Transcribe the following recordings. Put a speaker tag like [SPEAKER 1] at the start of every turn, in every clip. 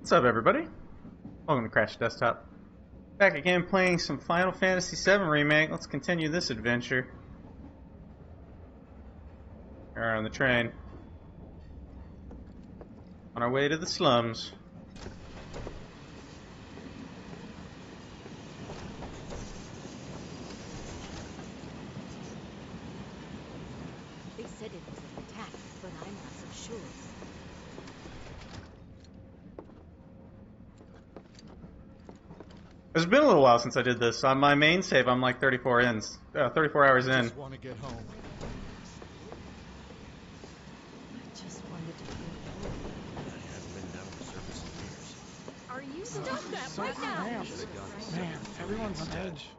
[SPEAKER 1] What's up, everybody? Welcome to Crash Desktop. Back again playing some Final Fantasy VII Remake. Let's continue this adventure. We're on the train. On our way to the slums.
[SPEAKER 2] They said it was an attack, but I'm not so sure.
[SPEAKER 1] It's been a little while since I did this. On my main save, I'm like 34 hours in.
[SPEAKER 3] I just want to get home.
[SPEAKER 2] I just wanted to feel home.
[SPEAKER 4] I haven't been down to the surface in years.
[SPEAKER 2] Are you stop that
[SPEAKER 3] So
[SPEAKER 2] right now?
[SPEAKER 3] cramped. Man, everyone's on edge.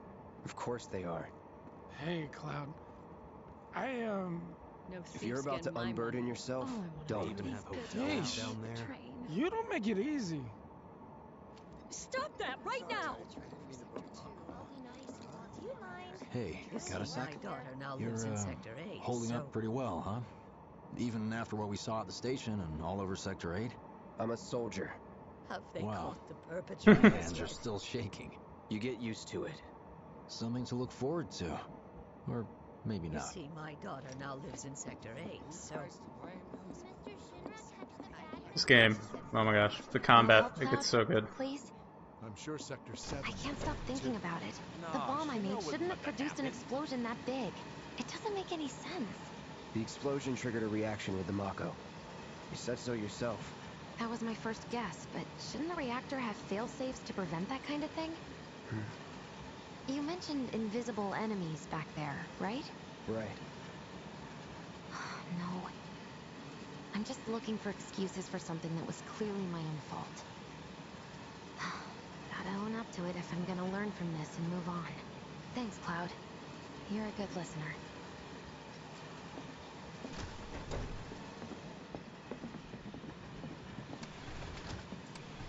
[SPEAKER 4] Of course they are.
[SPEAKER 3] Hey, Cloud.
[SPEAKER 2] No
[SPEAKER 4] If you're about to unburden yourself, don't.
[SPEAKER 2] Even have
[SPEAKER 3] Yeesh.
[SPEAKER 4] down there.
[SPEAKER 3] You don't make it easy.
[SPEAKER 2] Stop that right now!
[SPEAKER 5] Hey, got a sec?
[SPEAKER 2] My daughter now
[SPEAKER 5] You're
[SPEAKER 2] lives in Sector 8,
[SPEAKER 5] holding
[SPEAKER 2] so...
[SPEAKER 5] up pretty well, huh? Even after what we saw at the station and all over Sector 8?
[SPEAKER 4] I'm a soldier.
[SPEAKER 2] Have they
[SPEAKER 5] Wow.
[SPEAKER 2] caught the perpetrators?
[SPEAKER 5] Hands are still shaking.
[SPEAKER 4] You get used to it.
[SPEAKER 5] Something to look forward to. Or maybe
[SPEAKER 2] You
[SPEAKER 5] not.
[SPEAKER 2] see, my daughter now lives in Sector 8, so...
[SPEAKER 1] This game, oh my gosh, the combat, it gets so good.
[SPEAKER 6] Please?
[SPEAKER 3] I'm sure Sector 7.
[SPEAKER 6] I can't stop thinking about it. The bomb I made shouldn't have produced an explosion that big. It doesn't make any sense.
[SPEAKER 4] The explosion triggered a reaction with the Mako. You said so yourself.
[SPEAKER 6] That was my first guess, but shouldn't the reactor have fail-safes to prevent that kind of thing? You mentioned invisible enemies back there, right?
[SPEAKER 4] Right.
[SPEAKER 6] No. I'm just looking for excuses for something that was clearly my own fault. Gotta own up to it if I'm gonna learn from this and move on. Thanks, Cloud. You're a good listener.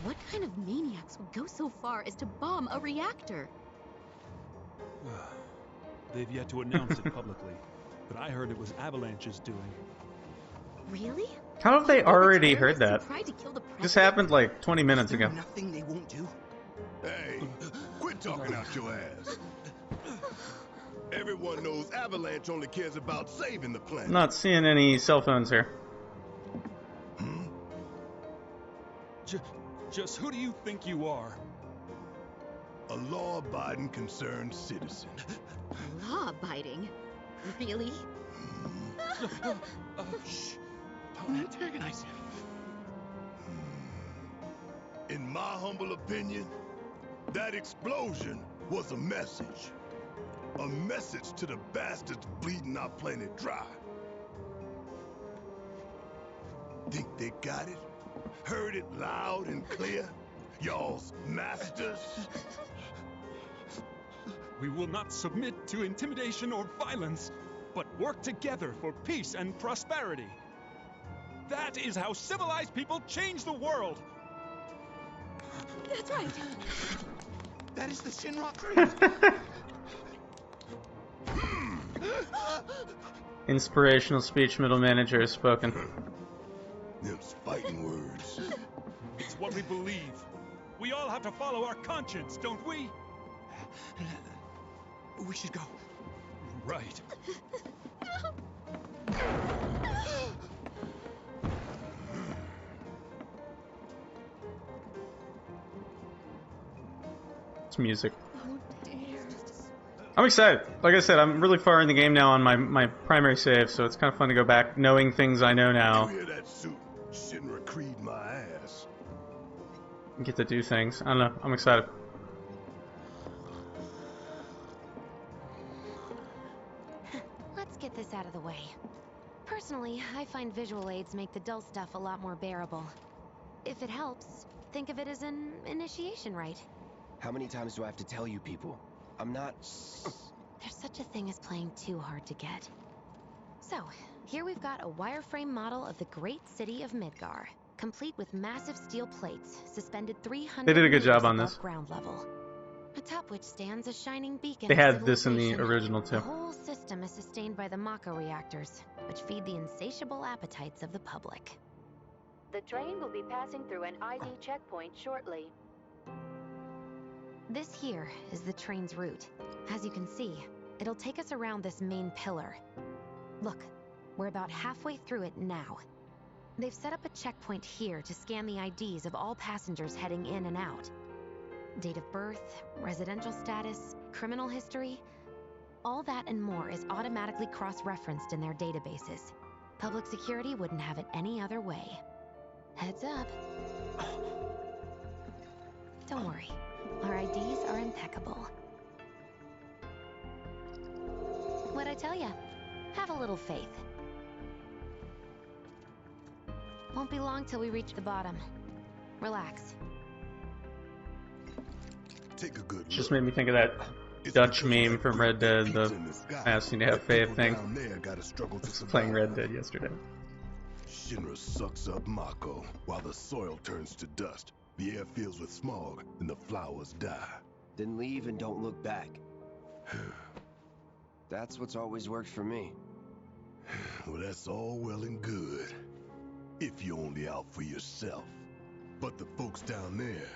[SPEAKER 7] What kind of maniacs would go so far as to bomb a reactor?
[SPEAKER 8] They've yet to announce it publicly, but I heard it was Avalanche's doing.
[SPEAKER 7] Really?
[SPEAKER 1] How have they already heard that?
[SPEAKER 7] Tried to kill the
[SPEAKER 1] This
[SPEAKER 7] president?
[SPEAKER 1] happened like 20 minutes ago.
[SPEAKER 9] Nothing they won't do.
[SPEAKER 10] Hey, quit talking out your ass. Everyone knows Avalanche only cares about saving the planet.
[SPEAKER 1] I'm not seeing any cell phones here.
[SPEAKER 8] Just who do you think you are?
[SPEAKER 10] A law-abiding, concerned citizen.
[SPEAKER 7] Law-abiding? Really?
[SPEAKER 9] Shh. Don't antagonize him.
[SPEAKER 10] In my humble opinion, that explosion was a message. A message to the bastards bleeding our planet dry. Think they got it? Heard it loud and clear? Y'all's masters?
[SPEAKER 8] We will not submit to intimidation or violence, but work together for peace and prosperity. That is how civilized people change the world.
[SPEAKER 7] That's right.
[SPEAKER 9] That is the Shinra Creed.
[SPEAKER 1] Inspirational speech middle manager has spoken.
[SPEAKER 10] Them's fighting words.
[SPEAKER 8] It's what we believe. We all have to follow our conscience, don't we?
[SPEAKER 9] We should go.
[SPEAKER 8] Right.
[SPEAKER 1] It's music.
[SPEAKER 7] Oh dear.
[SPEAKER 1] I'm excited. Like I said, I'm really far in the game now on my primary save, so it's kind of fun to go back knowing things I know now.
[SPEAKER 10] You hear that suit? Shinra Creed my ass.
[SPEAKER 1] And get to do things. I don't know. I'm excited.
[SPEAKER 6] Let's get this out of the way. Personally, I find visual aids make the dull stuff a lot more bearable. If it helps, think of it as an initiation rite.
[SPEAKER 4] How many times do I have to tell you people? I'm not...
[SPEAKER 6] There's such a thing as playing too hard to get. So, here we've got a wireframe model of the great city of Midgar, complete with massive steel plates suspended 300
[SPEAKER 1] They did a good job on
[SPEAKER 6] meters
[SPEAKER 1] this.
[SPEAKER 6] above ground level. Atop which stands a shining beacon.
[SPEAKER 1] They
[SPEAKER 6] of
[SPEAKER 1] had this in the
[SPEAKER 6] civilization.
[SPEAKER 1] original
[SPEAKER 6] The
[SPEAKER 1] too.
[SPEAKER 6] whole system is sustained by the Mako reactors, which feed the insatiable appetites of the public.
[SPEAKER 2] The train will be passing through an ID checkpoint shortly.
[SPEAKER 6] This here is the train's route. As you can see, it'll take us around this main pillar. Look, we're about halfway through it now. They've set up a checkpoint here to scan the IDs of all passengers heading in and out. Date of birth, residential status, criminal history, all that and more is automatically cross-referenced in their databases. Public security wouldn't have it any other way. Heads up. Don't worry, our IDs are impeccable. What'd I tell ya? Have a little faith. Won't be long till we reach the bottom. Relax.
[SPEAKER 10] Take a good look.
[SPEAKER 1] Just made me think of that Dutch meme from Red Dead, the asking to have faith thing. I was playing Red Dead yesterday.
[SPEAKER 10] Shinra sucks up Mako while the soil turns to dust. The air fills with smog and the flowers die.
[SPEAKER 4] Then leave and don't look back. That's what's always worked for me.
[SPEAKER 10] Well, that's all well and good. If you're only out for yourself. But the folks down there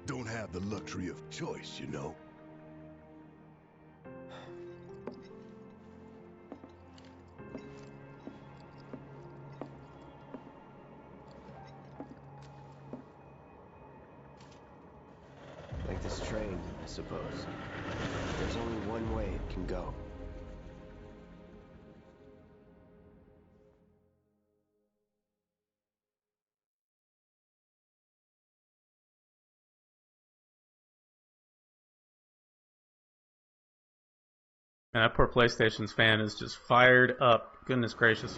[SPEAKER 10] don't have the luxury of choice, you know.
[SPEAKER 4] Like this train, I suppose. There's only one way it can go.
[SPEAKER 1] Man, that poor PlayStation's fan is just fired up. Goodness gracious.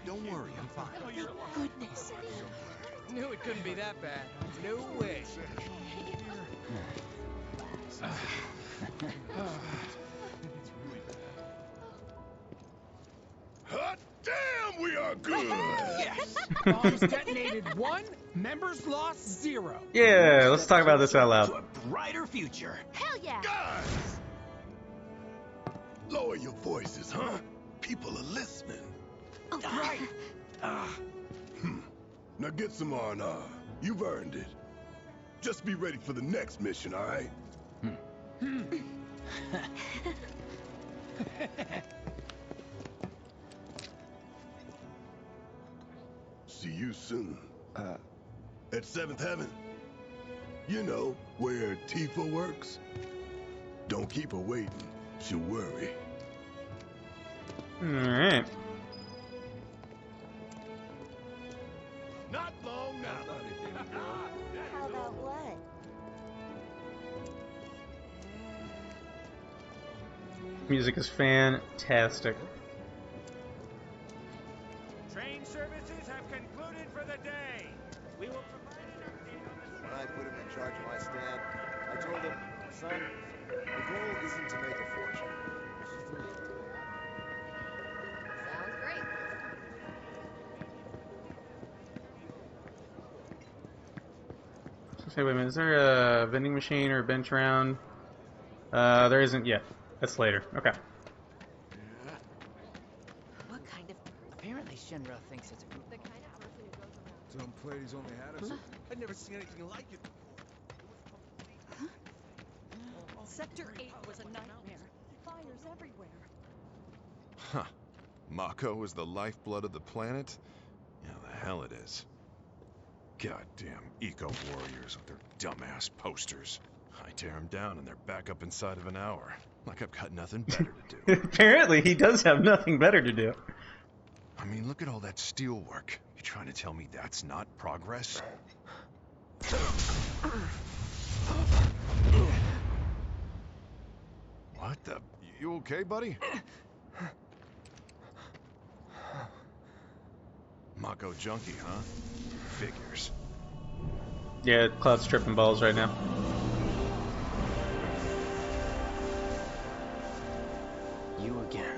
[SPEAKER 9] Don't worry, I'm fine.
[SPEAKER 7] Goodness.
[SPEAKER 11] Knew it couldn't be that bad. No way.
[SPEAKER 10] Hot damn, we are good!
[SPEAKER 11] Yes! Bombs detonated 1, members lost 0.
[SPEAKER 1] Yeah, let's talk about this out loud.
[SPEAKER 9] To a brighter future.
[SPEAKER 7] Hell yeah!
[SPEAKER 10] Guys! Lower your voices, huh? People are listening.
[SPEAKER 11] Right.
[SPEAKER 10] Now get some R&R. You've earned it. Just be ready for the next mission, all right? See you soon. At 7th Heaven. You know, where Tifa works. Don't keep her waiting. She'll worry.
[SPEAKER 1] Alright.
[SPEAKER 10] Not long now.
[SPEAKER 2] How about what?
[SPEAKER 1] Music is fantastic.
[SPEAKER 12] Train services have concluded for the day. We will provide an update on the...
[SPEAKER 13] When I put him in charge of my stand, I told him, son, the goal isn't to make a fortune. It's just to live.
[SPEAKER 7] Sounds great.
[SPEAKER 1] So say, wait a minute, is there a vending machine or a bench around? There isn't yet. That's later. Okay.
[SPEAKER 11] What kind of... Apparently Shinra thinks it's a group.
[SPEAKER 7] The kind of person who goes around.
[SPEAKER 13] Some Pleiades only had us. I'd never seen anything like it.
[SPEAKER 14] Sector 8 was a nightmare. Fires everywhere.
[SPEAKER 15] Huh. Mako is the lifeblood of the planet? Yeah, the hell it is. Goddamn eco-warriors with their dumbass posters. I tear them down and they're back up inside of an hour. Like I've got nothing better to do.
[SPEAKER 1] Apparently, he does have nothing better to do.
[SPEAKER 15] I mean, look at all that steel work. You trying to tell me that's not progress? What the... You okay, buddy? Mako junkie, huh? Figures.
[SPEAKER 1] Yeah, Cloud's tripping balls right now.
[SPEAKER 4] You again.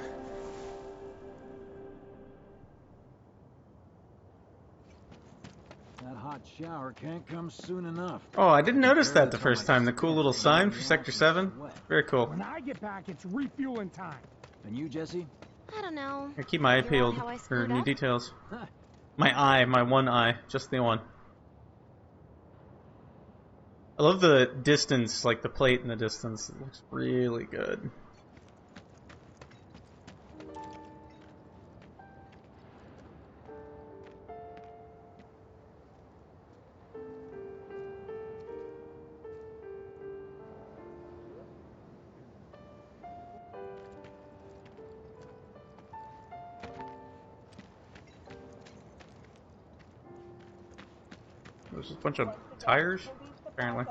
[SPEAKER 16] That
[SPEAKER 5] hot shower can't come soon enough.
[SPEAKER 1] Oh, I didn't notice that the first time. The cool little sign for Sector 7. Very cool.
[SPEAKER 11] When I get back, it's refueling time.
[SPEAKER 5] And you, Jesse?
[SPEAKER 6] I don't know.
[SPEAKER 1] I keep my eye
[SPEAKER 6] Figure out
[SPEAKER 1] peeled
[SPEAKER 6] how I
[SPEAKER 1] for
[SPEAKER 6] screwed
[SPEAKER 1] new
[SPEAKER 6] up?
[SPEAKER 1] details. My one eye, just the one. I love the distance, like the plate in the distance. It looks really good. There's a bunch of tires, apparently.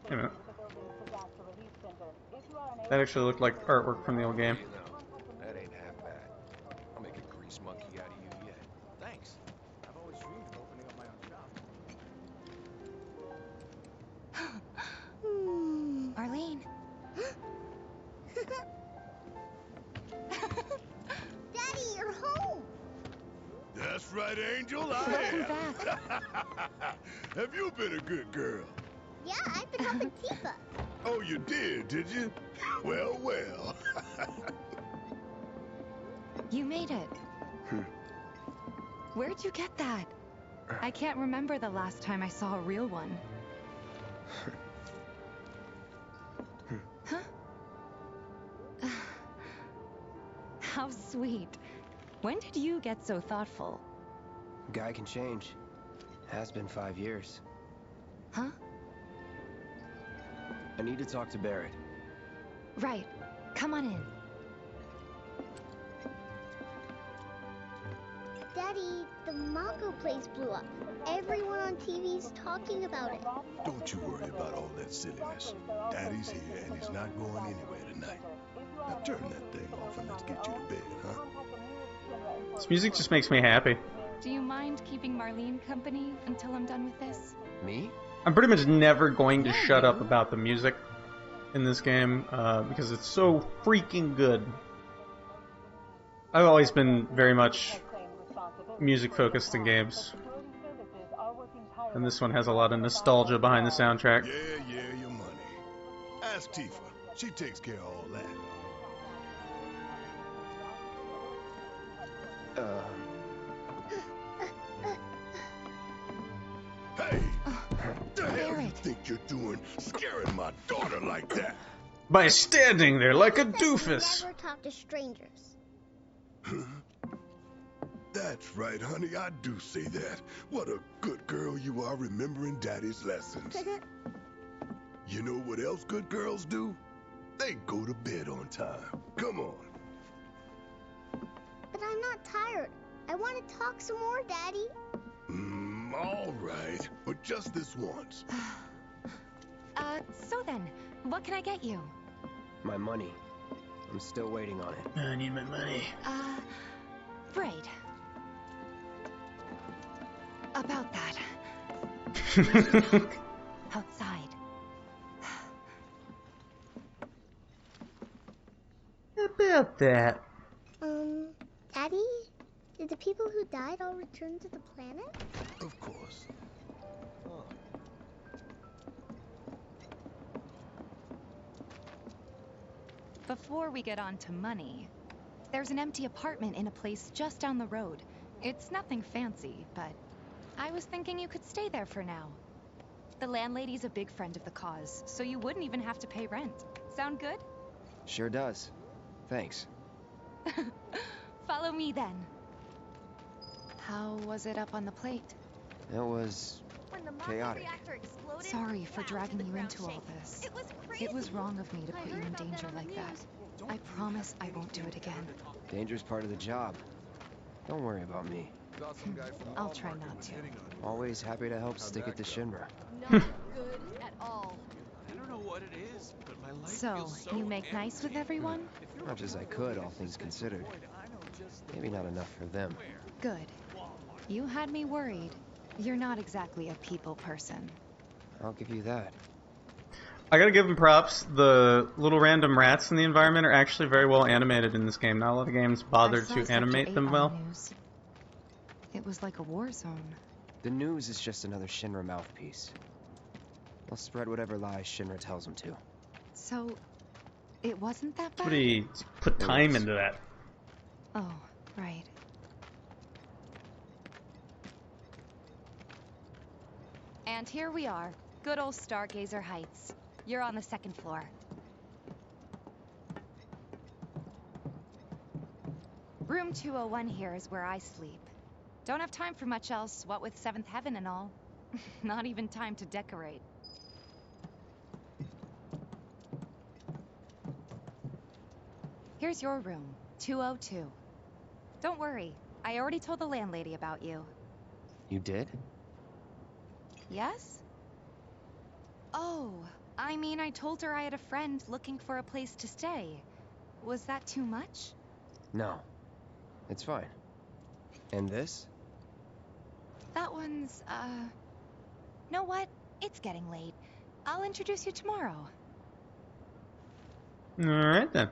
[SPEAKER 1] Wait a minute. That actually looked like artwork from the old game.
[SPEAKER 13] You know, that ain't half bad. I'll make a grease monkey out of you yet. Thanks.
[SPEAKER 12] I've always dreamed of opening up my own shop.
[SPEAKER 6] Arlene.
[SPEAKER 16] Daddy, you're home.
[SPEAKER 10] That's right, Angel, I am. Have you been a good girl?
[SPEAKER 16] Yeah, I've been helping Tifa.
[SPEAKER 10] Oh, you did you? Well, well.
[SPEAKER 6] You made it. Where'd you get that? I can't remember the last time I saw a real one. Huh? How sweet. When did you get so thoughtful?
[SPEAKER 4] Guy can change. Has been 5 years.
[SPEAKER 6] Huh?
[SPEAKER 4] I need to talk to Barrett.
[SPEAKER 6] Right. Come on in.
[SPEAKER 16] Daddy, the Mako place blew up. Everyone on TV's talking about it.
[SPEAKER 10] Don't you worry about all that silliness. Daddy's here and he's not going anywhere tonight. Now turn that thing off and let's get you to bed, huh?
[SPEAKER 1] This music just makes me happy.
[SPEAKER 6] Do you mind keeping Marlene company until I'm done with this?
[SPEAKER 4] Me?
[SPEAKER 1] I'm pretty much never going to shut up about the music in this game because it's so freaking good. I've always been very much music focused in games, and this one has a lot of nostalgia behind the soundtrack.
[SPEAKER 10] Yeah, your money. Ask Tifa. She takes care of all that. Hey! What the hell you think you're doing scaring my daughter like that?
[SPEAKER 1] By standing there like a doofus.
[SPEAKER 16] Never talk to strangers.
[SPEAKER 10] That's right, honey. I do say that. What a good girl you are remembering Daddy's lessons. You know what else good girls do? They go to bed on time. Come on.
[SPEAKER 16] But I'm not tired. I want to talk some more, Daddy.
[SPEAKER 10] All right. But just this once.
[SPEAKER 6] So then, what can I get you?
[SPEAKER 4] My money. I'm still waiting on it.
[SPEAKER 1] I need my money.
[SPEAKER 6] Right. About that. Outside.
[SPEAKER 1] About that.
[SPEAKER 16] Daddy? Did the people who died all return to the planet?
[SPEAKER 10] Of course.
[SPEAKER 6] Before we get on to money, there's an empty apartment in a place just down the road. It's nothing fancy, but I was thinking you could stay there for now. The landlady's a big friend of the cause, so you wouldn't even have to pay rent. Sound good?
[SPEAKER 4] Sure does. Thanks.
[SPEAKER 6] Follow me then. How was it up on the plate?
[SPEAKER 4] It was chaotic.
[SPEAKER 6] Sorry for dragging you into all this. It was wrong of me to put you in danger like that. I promise I won't do it again.
[SPEAKER 4] Danger's part of the job. Don't worry about me.
[SPEAKER 6] I'll try not to.
[SPEAKER 4] Always happy to help stick it to Shinra.
[SPEAKER 2] Not good at all.
[SPEAKER 9] I don't know what it is, but my life
[SPEAKER 6] So,
[SPEAKER 9] feels so
[SPEAKER 6] you make nice with everyone?
[SPEAKER 4] Much as I could, all things considered. Maybe not enough for them.
[SPEAKER 6] Good. You had me worried. You're not exactly a people person.
[SPEAKER 4] I'll give you that.
[SPEAKER 1] I gotta give them props. The little random rats in the environment are actually very well animated in this game. Not a lot of games bother to animate them well.
[SPEAKER 6] It was like a war zone.
[SPEAKER 4] The news is just another Shinra mouthpiece. They'll spread whatever lies Shinra tells them to.
[SPEAKER 6] So, it wasn't that bad?
[SPEAKER 1] Somebody put time into that.
[SPEAKER 6] Oh, right. And here we are. Good old Stargazer Heights. You're on the second floor. Room 201 here is where I sleep. Don't have time for much else, what with Seventh Heaven and all. Not even time to decorate. Here's your room, 202. Don't worry, I already told the landlady about you.
[SPEAKER 4] You did?
[SPEAKER 6] Yes? Oh, I mean, I told her I had a friend looking for a place to stay. Was that too much?
[SPEAKER 4] No. It's fine. And this?
[SPEAKER 6] That one's, know what? It's getting late. I'll introduce you tomorrow.
[SPEAKER 1] Alright then.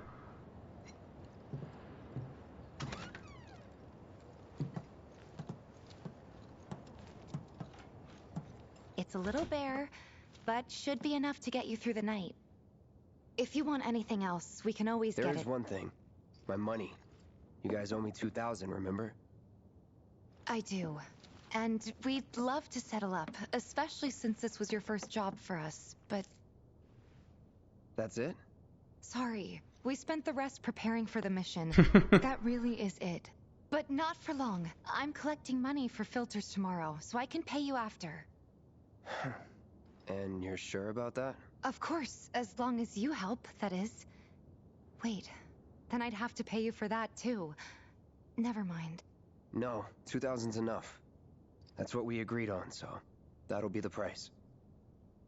[SPEAKER 6] It's a little bare, but should be enough to get you through the night. If you want anything else, we can always get it.
[SPEAKER 4] There's one thing. My money. You guys owe me 2,000, remember?
[SPEAKER 6] I do. And we'd love to settle up, especially since this was your first job for us, but...
[SPEAKER 4] That's it?
[SPEAKER 6] Sorry. We spent the rest preparing for the mission. That really is it. But not for long. I'm collecting money for filters tomorrow, so I can pay you after.
[SPEAKER 4] And you're sure about that?
[SPEAKER 6] Of course, as long as you help, that is. Wait, then I'd have to pay you for that too. Never mind.
[SPEAKER 4] No, 2,000's enough. That's what we agreed on, so that'll be the price.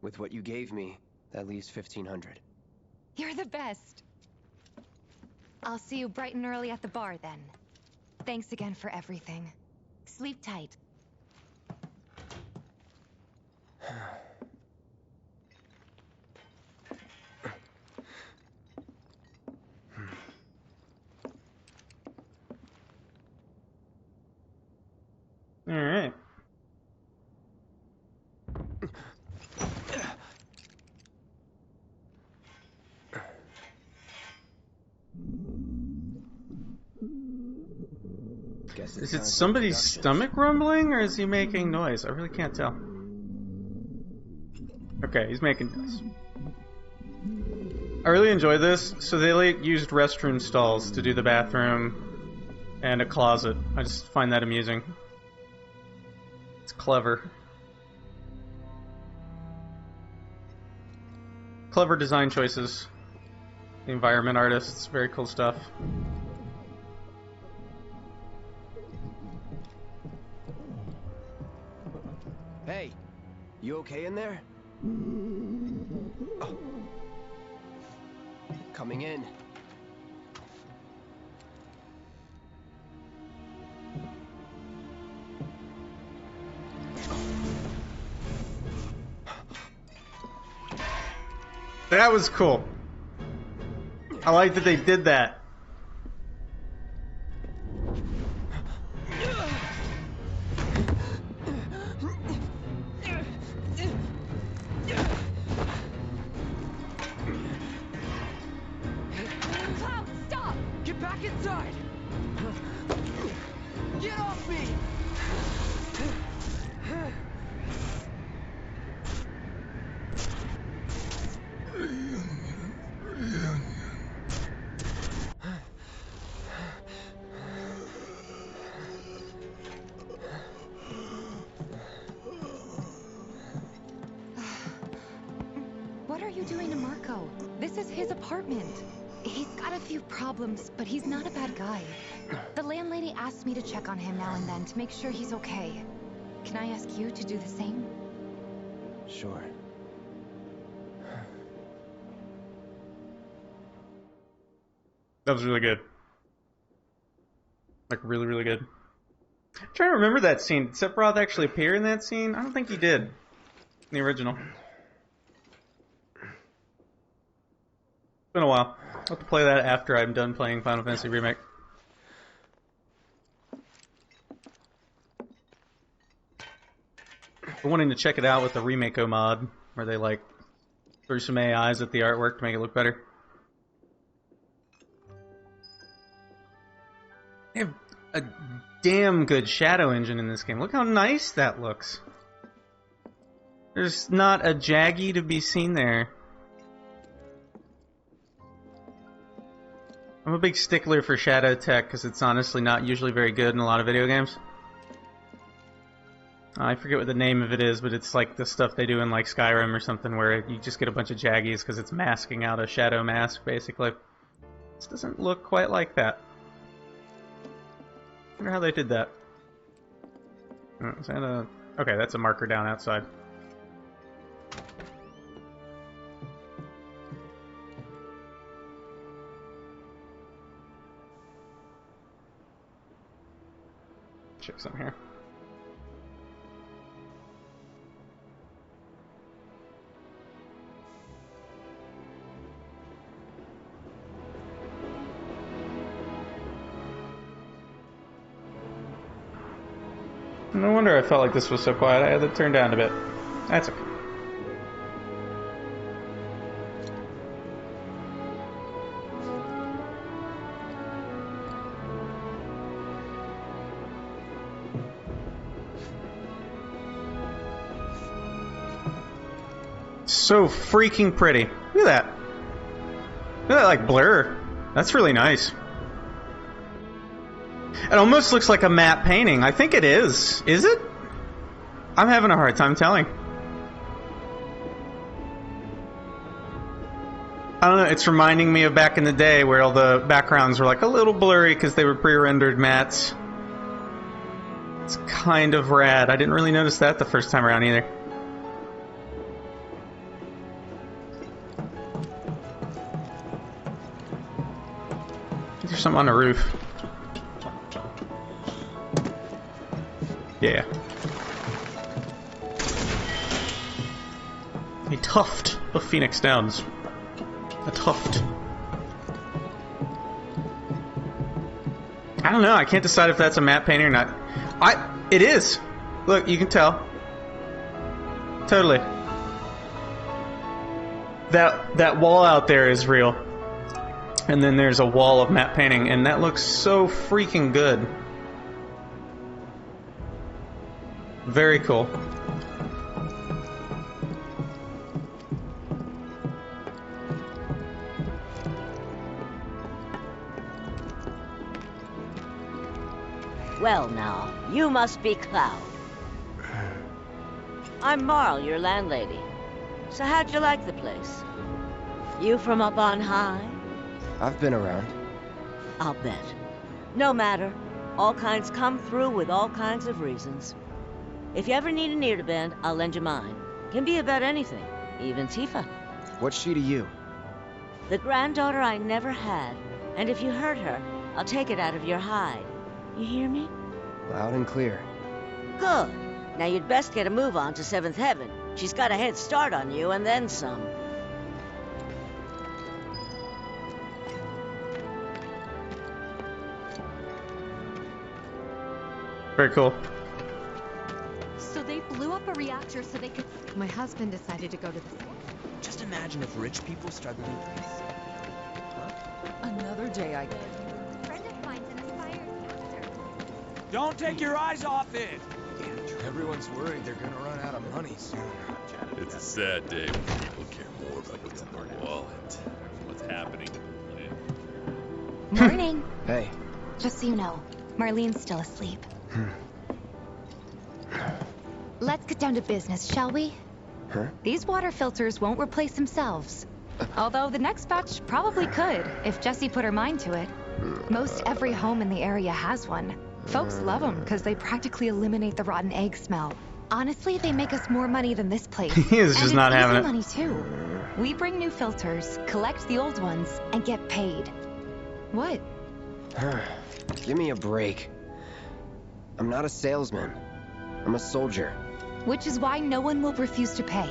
[SPEAKER 4] With what you gave me, that leaves 1,500.
[SPEAKER 6] You're the best. I'll see you bright and early at the bar then. Thanks again for everything. Sleep tight.
[SPEAKER 1] Alright. Is it somebody's stomach rumbling, or is he making noise? I really can't tell. Okay, he's making noise. I really enjoy this. So they used restroom stalls to do the bathroom and a closet. I just find that amusing. It's clever. Clever design choices. The environment artists, very cool stuff.
[SPEAKER 4] Hey, you okay in there? Oh. Coming in.
[SPEAKER 1] That was cool. I like that they did that.
[SPEAKER 11] Cloud, stop! Get back inside! Get off me!
[SPEAKER 6] What are you doing to Marco? This is his apartment. He's got a few problems, but he's not a bad guy. The landlady asked me to check on him now and then to make sure he's okay. Can I ask you to do the same?
[SPEAKER 4] Sure.
[SPEAKER 1] That was really good. Like, really, really good. I'm trying to remember that scene. Did Sephiroth actually appear in that scene? I don't think he did. In the original. It's been a while. I'll have to play that after I'm done playing Final Fantasy Remake. I'm wanting to check it out with the Remake mod, where they like threw some AIs at the artwork to make it look better. They have a damn good shadow engine in this game. Look how nice that looks. There's not a jaggy to be seen there. I'm a big stickler for shadow tech because it's honestly not usually very good in a lot of video games. I forget what the name of it is, but it's like the stuff they do in like Skyrim or something where you just get a bunch of jaggies because it's masking out a shadow mask, basically. This doesn't look quite like that. I wonder how they did that. Is that a... Okay, that's a marker down outside. Check some here. No wonder I felt like this was so quiet. I had it turned down a bit. That's okay. So freaking pretty. Look at that. Look at that, like, blur. That's really nice. It almost looks like a matte painting. I think it is. Is it? I'm having a hard time telling. I don't know. It's reminding me of back in the day where all the backgrounds were like a little blurry because they were pre-rendered mattes. It's kind of rad. I didn't really notice that the first time around either. There's something on the roof. Yeah. A tuft of Phoenix Downs. A tuft. I don't know. I can't decide if that's a matte painting or not. It is. Look, you can tell. Totally. That wall out there is real. And then there's a wall of matte painting, and that looks so freaking good. Very cool.
[SPEAKER 17] Well now, you must be Cloud. I'm Marl, your landlady. So how'd you like the place? You from up on high?
[SPEAKER 4] I've been around.
[SPEAKER 17] I'll bet. No matter. All kinds come through with all kinds of reasons. If you ever need an ear to bend, I'll lend you mine. Can be about anything, even Tifa.
[SPEAKER 4] What's she to you?
[SPEAKER 17] The granddaughter I never had. And if you hurt her, I'll take it out of your hide. You hear me?
[SPEAKER 4] Loud and clear.
[SPEAKER 17] Good. Now you'd best get a move on to 7th Heaven. She's got a head start on you and then some.
[SPEAKER 1] Very cool.
[SPEAKER 7] So they blew up a reactor so they could...
[SPEAKER 6] My husband decided to go to the...
[SPEAKER 18] Just imagine if rich people started doing things.
[SPEAKER 14] Another day, I guess.
[SPEAKER 11] Don't take your eyes off it!
[SPEAKER 13] Everyone's worried they're gonna run out of money soon.
[SPEAKER 19] It's a sad day when people care more about what's in their wallet, what's happening to the planet.
[SPEAKER 6] Morning.
[SPEAKER 4] Hey.
[SPEAKER 6] Just so you know, Marlene's still asleep. Let's get down to business, shall we?
[SPEAKER 4] Huh?
[SPEAKER 6] These water filters won't replace themselves. Although the next batch probably could, if Jessie put her mind to it. Most every home in the area has one. Folks love them because they practically eliminate the rotten egg smell. Honestly, they make us more money than this place.
[SPEAKER 1] He is just not having it.
[SPEAKER 6] Money too. We bring new filters, collect the old ones, and get paid. What?
[SPEAKER 4] Give me a break. I'm not a salesman. I'm a soldier.
[SPEAKER 6] Which is why no one will refuse to pay.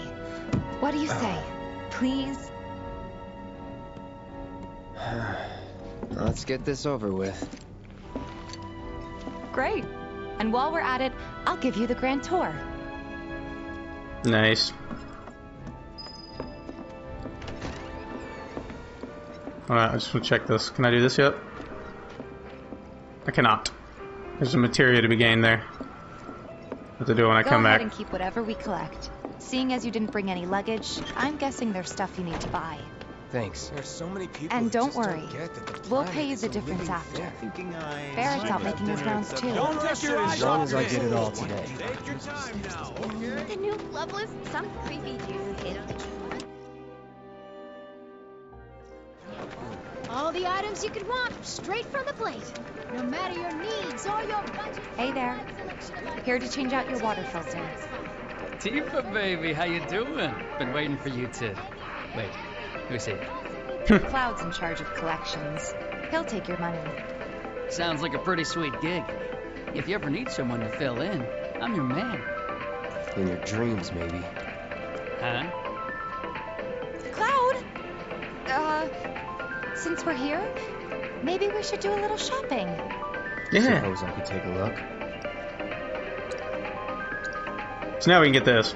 [SPEAKER 6] What do you say? Please?
[SPEAKER 4] Let's get this over with.
[SPEAKER 6] Great. And while we're at it, I'll give you the grand tour.
[SPEAKER 1] Nice. Alright, I just want to check this. Can I do this yet? I cannot. There's a materia to be gained there. What to do when I come
[SPEAKER 6] Go ahead
[SPEAKER 1] back.
[SPEAKER 6] and keep whatever we collect. Seeing as you didn't bring any luggage, I'm guessing there's stuff you need to buy.
[SPEAKER 4] Thanks.
[SPEAKER 13] There's so many people
[SPEAKER 6] And
[SPEAKER 13] who
[SPEAKER 6] don't
[SPEAKER 13] just
[SPEAKER 6] worry,
[SPEAKER 13] don't get that the
[SPEAKER 6] we'll
[SPEAKER 13] planet
[SPEAKER 6] pay you
[SPEAKER 13] is
[SPEAKER 6] the
[SPEAKER 13] a
[SPEAKER 6] difference
[SPEAKER 13] living
[SPEAKER 6] after.
[SPEAKER 13] thing.
[SPEAKER 6] Barrett's out making his rounds too.
[SPEAKER 12] Don't take your eyes
[SPEAKER 4] As long
[SPEAKER 12] off
[SPEAKER 4] as I
[SPEAKER 12] it.
[SPEAKER 4] get it all today.
[SPEAKER 12] Take your time now, okay?
[SPEAKER 7] The new Loveless, some creepy dude hid on the
[SPEAKER 14] All the items you could want, straight from the plate. No matter your needs or your budget.
[SPEAKER 6] Hey there. Here to change out your water filter.
[SPEAKER 20] Tifa, baby, how you doing? Been waiting for you to... Wait, who's here?
[SPEAKER 6] Cloud's in charge of collections. He'll take your money.
[SPEAKER 20] Sounds like a pretty sweet gig. If you ever need someone to fill in, I'm your man.
[SPEAKER 4] In your dreams, maybe.
[SPEAKER 20] Huh?
[SPEAKER 6] Cloud! Since we're here, maybe we should do a little shopping.
[SPEAKER 1] Yeah.
[SPEAKER 4] Suppose I could take a look.
[SPEAKER 1] So now we can get this.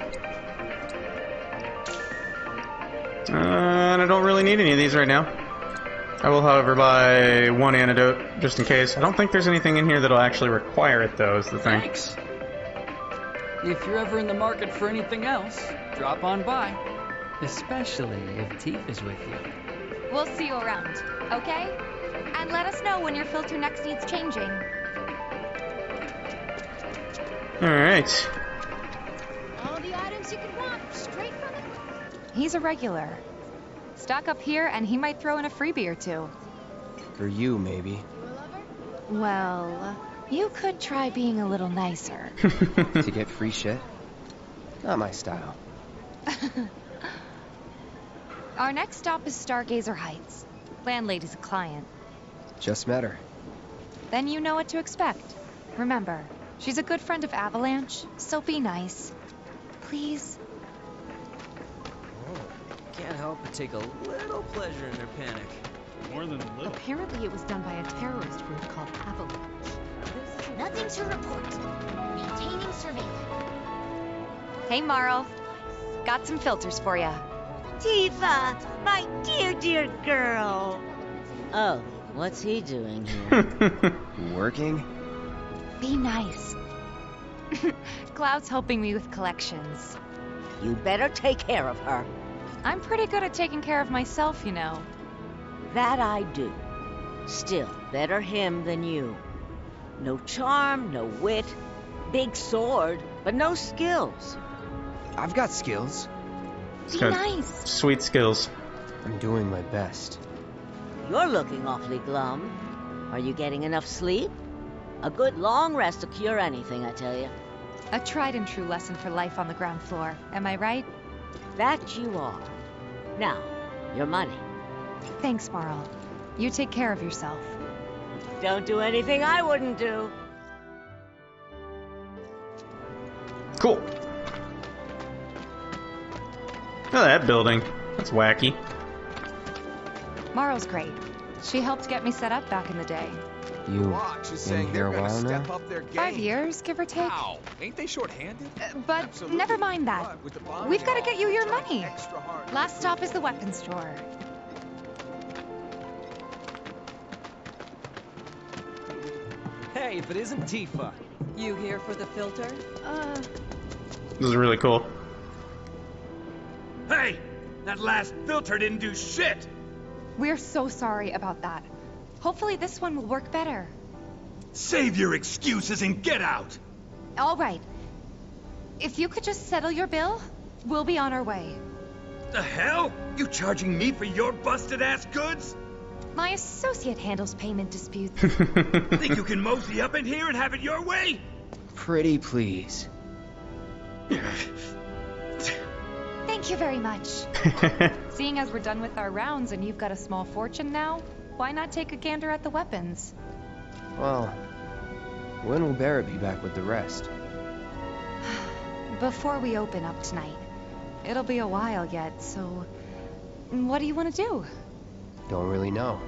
[SPEAKER 1] And I don't really need any of these right now. I will, however, buy one antidote just in case. I don't think there's anything in here that'll actually require it, though, is the thing.
[SPEAKER 20] Thanks. If you're ever in the market for anything else, drop on by. Especially if Tifa's with you.
[SPEAKER 6] We'll see you around, okay? And let us know when your filter next needs changing.
[SPEAKER 1] Alright.
[SPEAKER 14] All the items you could want, straight from the...
[SPEAKER 6] He's a regular. Stock up here and he might throw in a freebie or two.
[SPEAKER 4] For you, maybe.
[SPEAKER 6] Well, you could try being a little nicer.
[SPEAKER 4] To get free shit? Not my style.
[SPEAKER 6] Our next stop is Stargazer Heights. Landlady's a client.
[SPEAKER 4] Just met her.
[SPEAKER 6] Then you know what to expect. Remember, she's a good friend of Avalanche, so be nice. Please.
[SPEAKER 18] Can't help but take a little pleasure in their panic.
[SPEAKER 9] More than a little.
[SPEAKER 2] Apparently it was done by a terrorist group called Avalanche.
[SPEAKER 16] Nothing to report. Maintaining surveillance.
[SPEAKER 6] Hey, Marl. Got some filters for ya.
[SPEAKER 17] Tifa, my dear, dear girl. Oh, what's he doing here?
[SPEAKER 4] Working?
[SPEAKER 6] Be nice. Cloud's helping me with collections.
[SPEAKER 17] You better take care of her.
[SPEAKER 6] I'm pretty good at taking care of myself, you know.
[SPEAKER 17] That I do. Still, better him than you. No charm, no wit. Big sword, but no skills.
[SPEAKER 4] I've got skills.
[SPEAKER 1] It's
[SPEAKER 6] Be
[SPEAKER 1] got
[SPEAKER 6] nice.
[SPEAKER 1] Sweet skills.
[SPEAKER 4] I'm doing my best.
[SPEAKER 17] You're looking awfully glum. Are you getting enough sleep? A good long rest will cure anything, I tell you.
[SPEAKER 6] A tried and true lesson for life on the ground floor. Am I right?
[SPEAKER 17] That you are. Now, your money.
[SPEAKER 6] Thanks, Marl. You take care of yourself.
[SPEAKER 17] Don't do anything I wouldn't do.
[SPEAKER 1] Cool. Look at that building. That's wacky.
[SPEAKER 6] Marl's great. She helped get me set up back in the day.
[SPEAKER 4] You
[SPEAKER 13] Watch is
[SPEAKER 4] been
[SPEAKER 13] saying
[SPEAKER 4] here
[SPEAKER 13] they're
[SPEAKER 4] a
[SPEAKER 13] gonna
[SPEAKER 4] while
[SPEAKER 13] step
[SPEAKER 4] now?
[SPEAKER 13] up their game.
[SPEAKER 6] 5 years, give or take.
[SPEAKER 13] Wow, ain't they short-handed?
[SPEAKER 6] But
[SPEAKER 13] Absolutely.
[SPEAKER 6] never mind that.
[SPEAKER 13] But with the bomb
[SPEAKER 6] We've got to
[SPEAKER 13] involved,
[SPEAKER 6] get you your
[SPEAKER 13] they're
[SPEAKER 6] money.
[SPEAKER 13] extra hard.
[SPEAKER 6] Last stop is the weapons store.
[SPEAKER 18] Hey, if it isn't Tifa.
[SPEAKER 14] You here for the filter?
[SPEAKER 1] This is really cool.
[SPEAKER 12] Hey! That last filter didn't do shit!
[SPEAKER 6] We're so sorry about that. Hopefully this one will work better.
[SPEAKER 12] Save your excuses and get out!
[SPEAKER 6] All right. If you could just settle your bill, we'll be on our way.
[SPEAKER 12] The hell? You charging me for your busted-ass goods?
[SPEAKER 6] My associate handles payment disputes.
[SPEAKER 12] Think you can mosey up in here and have it your way?
[SPEAKER 4] Pretty please.
[SPEAKER 6] Thank you very much. Seeing as we're done with our rounds and you've got a small fortune now, why not take a gander at the weapons?
[SPEAKER 4] Well, when will Barrett be back with the rest?
[SPEAKER 6] Before we open up tonight. It'll be a while yet, so... What do you want to do?
[SPEAKER 4] Don't really know.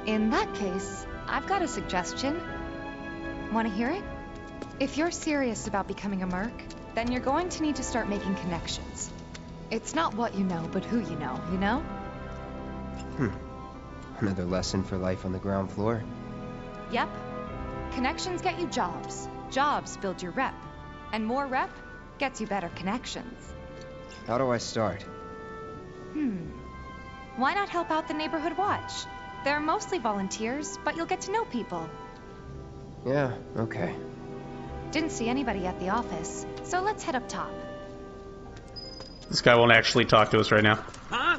[SPEAKER 21] In that case, I've got a suggestion. Want to hear it? If you're serious about becoming a merc, then you're going to need to start making connections. It's not what you know, but who you know, you know?
[SPEAKER 4] Another lesson for life on the ground floor.
[SPEAKER 21] Yep. Connections get you jobs. Jobs build your rep. And more rep gets you better connections.
[SPEAKER 4] How do I start?
[SPEAKER 21] Why not help out the neighborhood watch? They're mostly volunteers, but you'll get to know people.
[SPEAKER 4] Yeah, okay.
[SPEAKER 21] Didn't see anybody at the office, so let's head up top.
[SPEAKER 1] This guy won't actually talk to us right now.
[SPEAKER 12] Huh?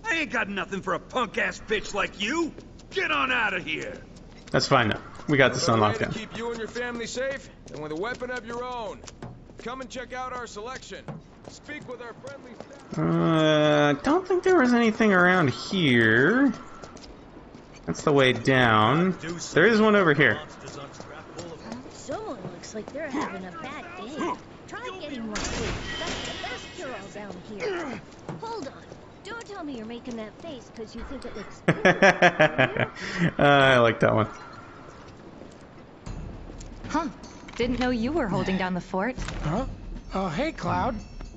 [SPEAKER 12] I ain't got nothing for a punk-ass bitch like you. Get on out of here.
[SPEAKER 1] That's fine now. We got this on lockdown.
[SPEAKER 22] Keep you and your family safe, and with a weapon of your own. Come and check out our selection. Speak with our friendly staff.
[SPEAKER 1] Don't think there was anything around here. That's the way down. There is one over here.
[SPEAKER 23] Someone looks like they're having a bad day. Try getting more sleep. That's the best cure all down here. Hold on. Don't tell me you're making that face because you think it looks good.
[SPEAKER 1] I like that one.
[SPEAKER 21] Huh. Didn't know you were holding down the fort.
[SPEAKER 11] Huh? Oh, hey, Cloud.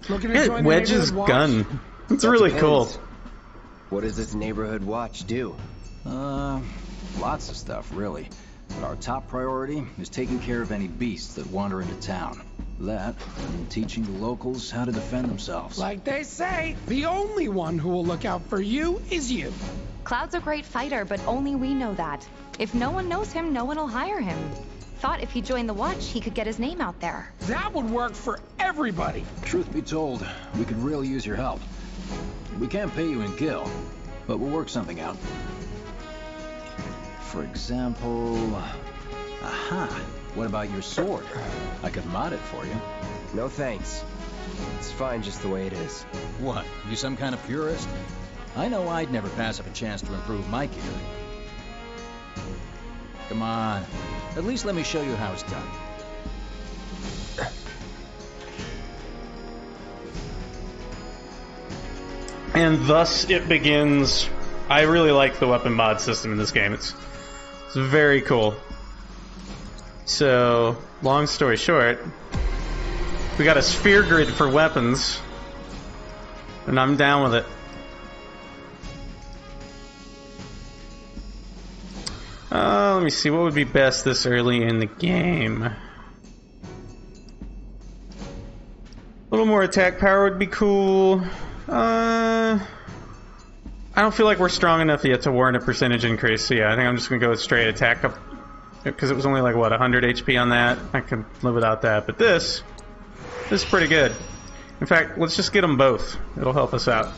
[SPEAKER 11] Looking to
[SPEAKER 1] Yeah,
[SPEAKER 11] join the
[SPEAKER 1] Wedge's
[SPEAKER 11] neighborhood watch?
[SPEAKER 1] gun. It's really cool.
[SPEAKER 4] What does this neighborhood watch do?
[SPEAKER 5] Lots of stuff, really. But our top priority is taking care of any beasts that wander into town. That, and teaching the locals how to defend themselves.
[SPEAKER 11] Like they say, the only one who will look out for you is you.
[SPEAKER 21] Cloud's a great fighter, but only we know that. If no one knows him, no one will hire him. Thought if he joined the watch, he could get his name out there.
[SPEAKER 11] That would work for everybody.
[SPEAKER 5] Truth be told, we could really use your help. We can't pay you in gil, but we'll work something out. For example... Aha! What about your sword? I could mod it for you.
[SPEAKER 4] No thanks. It's fine just the way it is.
[SPEAKER 5] What? You some kind of purist? I know I'd never pass up a chance to improve my gear. Come on. At least let me show you how it's done.
[SPEAKER 1] And thus it begins. I really like the weapon mod system in this game. It's very cool. So, long story short, we got a sphere grid for weapons, and I'm down with it. Let me see, what would be best this early in the game? A little more attack power would be cool. I don't feel like we're strong enough yet to warrant a percentage increase, so yeah, I think I'm just gonna go with straight attack up, because it was only like, what, 100 HP on that? I can live without that, but this is pretty good. In fact, let's just get them both. It'll help us out.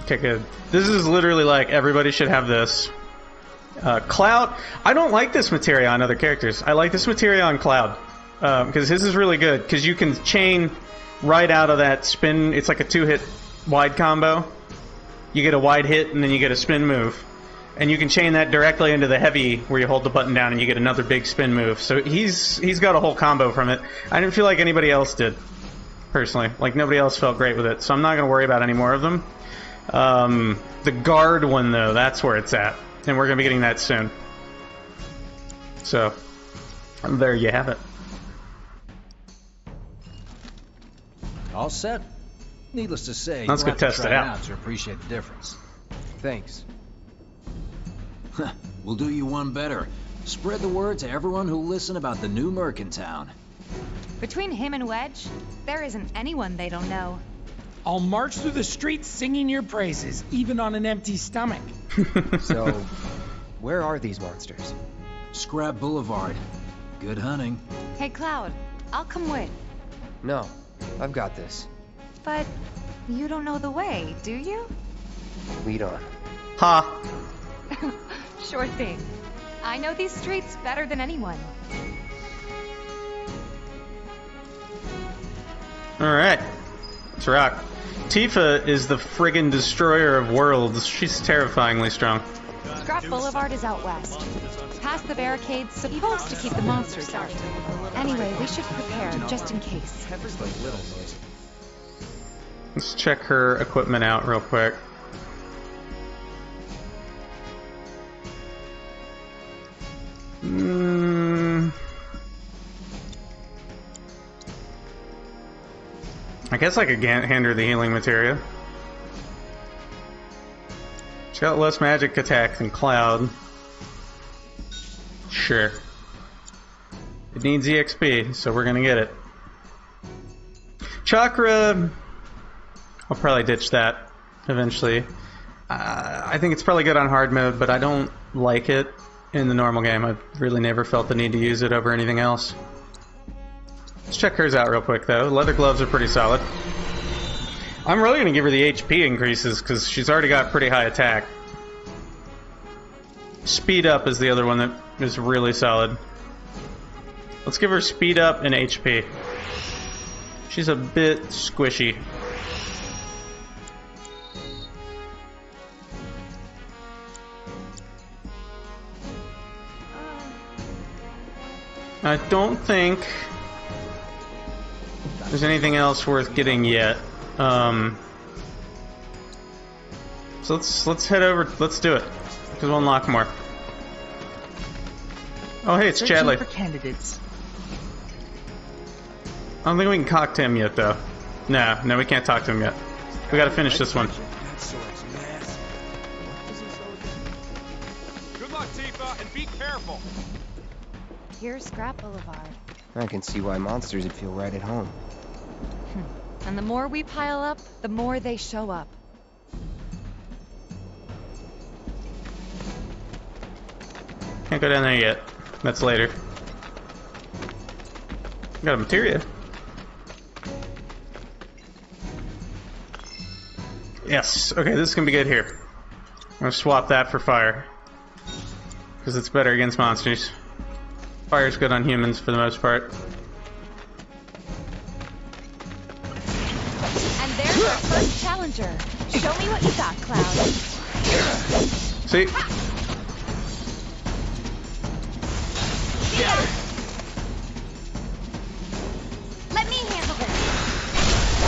[SPEAKER 1] Okay, good. This is literally like, everybody should have this. Cloud, I don't like this materia on other characters. I like this materia on Cloud. Because his is really good, because you can chain right out of that spin. It's like a 2-hit wide combo. You get a wide hit, and then you get a spin move. And you can chain that directly into the heavy, where you hold the button down and you get another big spin move. So he's got a whole combo from it. I didn't feel like anybody else did, personally. Like, nobody else felt great with it, so I'm not going to worry about any more of them. The guard one, though, that's where it's at. And we're going to be getting that soon. So, there you have it.
[SPEAKER 5] All set. Needless to say,
[SPEAKER 1] Let's
[SPEAKER 5] you'll
[SPEAKER 1] go
[SPEAKER 5] have to
[SPEAKER 1] test
[SPEAKER 5] try
[SPEAKER 1] it out.
[SPEAKER 5] to appreciate the difference.
[SPEAKER 4] Thanks.
[SPEAKER 5] We'll do you one better. Spread the word to everyone who'll listen about the new merc in town.
[SPEAKER 21] Between him and Wedge, there isn't anyone they don't know.
[SPEAKER 11] I'll march through the streets singing your praises, even on an empty stomach.
[SPEAKER 4] So, where are these monsters?
[SPEAKER 5] Scrap Boulevard. Good hunting.
[SPEAKER 21] Hey, Cloud, I'll come with.
[SPEAKER 4] No, I've got this.
[SPEAKER 21] But you don't know the way, do you?
[SPEAKER 4] Lead on.
[SPEAKER 1] Ha!
[SPEAKER 21] Sure thing. I know these streets better than anyone.
[SPEAKER 1] Alright. Let's rock. Tifa is the friggin' destroyer of worlds. She's terrifyingly strong.
[SPEAKER 21] Scrap Boulevard is out west. Past the barricade's supposed to keep the monsters out. Anyway, we should prepare, just in case.
[SPEAKER 1] Let's check her equipment out real quick. I guess I could hand her the healing materia. She's got less magic attack than Cloud. Sure. It needs EXP, so we're gonna get it. Chakra... I'll probably ditch that eventually. I think it's probably good on hard mode, but I don't like it in the normal game. I've really never felt the need to use it over anything else. Let's check hers out real quick, though. Leather gloves are pretty solid. I'm really going to give her the HP increases, because she's already got pretty high attack. Speed up is the other one that is really solid. Let's give her speed up and HP. She's a bit squishy. I don't think there's anything else worth getting yet. So let's head over. Let's do it, because we'll unlock more. Oh hey, it's Chadley.
[SPEAKER 3] For candidates.
[SPEAKER 1] I don't think we can talk to him yet, though. No, we can't talk to him yet. We gotta finish this one.
[SPEAKER 12] Good luck, Tifa, and be careful.
[SPEAKER 21] Here's Scrap Boulevard.
[SPEAKER 4] I can see why monsters would feel right at home.
[SPEAKER 21] And the more we pile up, the more they show up.
[SPEAKER 1] Can't go down there yet. That's later. Got a materia. Yes. Okay, this is gonna be good here. I'm gonna swap that for fire, because it's better against monsters. Fire's good on humans for the most part.
[SPEAKER 21] And there's our first challenger. Show me what you got, Cloud.
[SPEAKER 1] See?
[SPEAKER 21] Yeah. Let me handle this.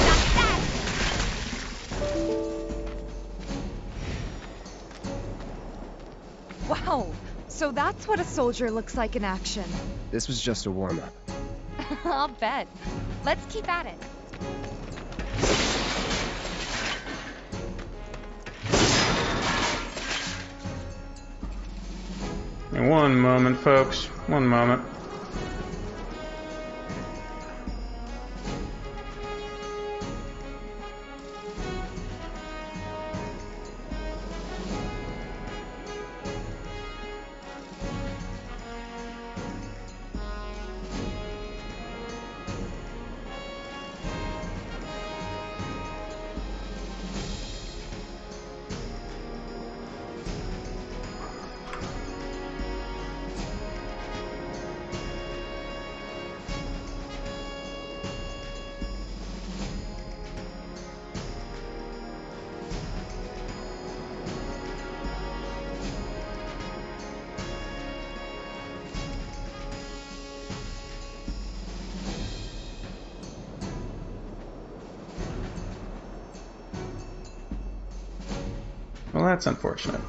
[SPEAKER 21] Not that. Wow. So that's what a soldier looks like in action.
[SPEAKER 4] This was just a warm-up.
[SPEAKER 21] I'll bet. Let's keep at it.
[SPEAKER 1] One moment, folks. One moment. Well, that's unfortunate.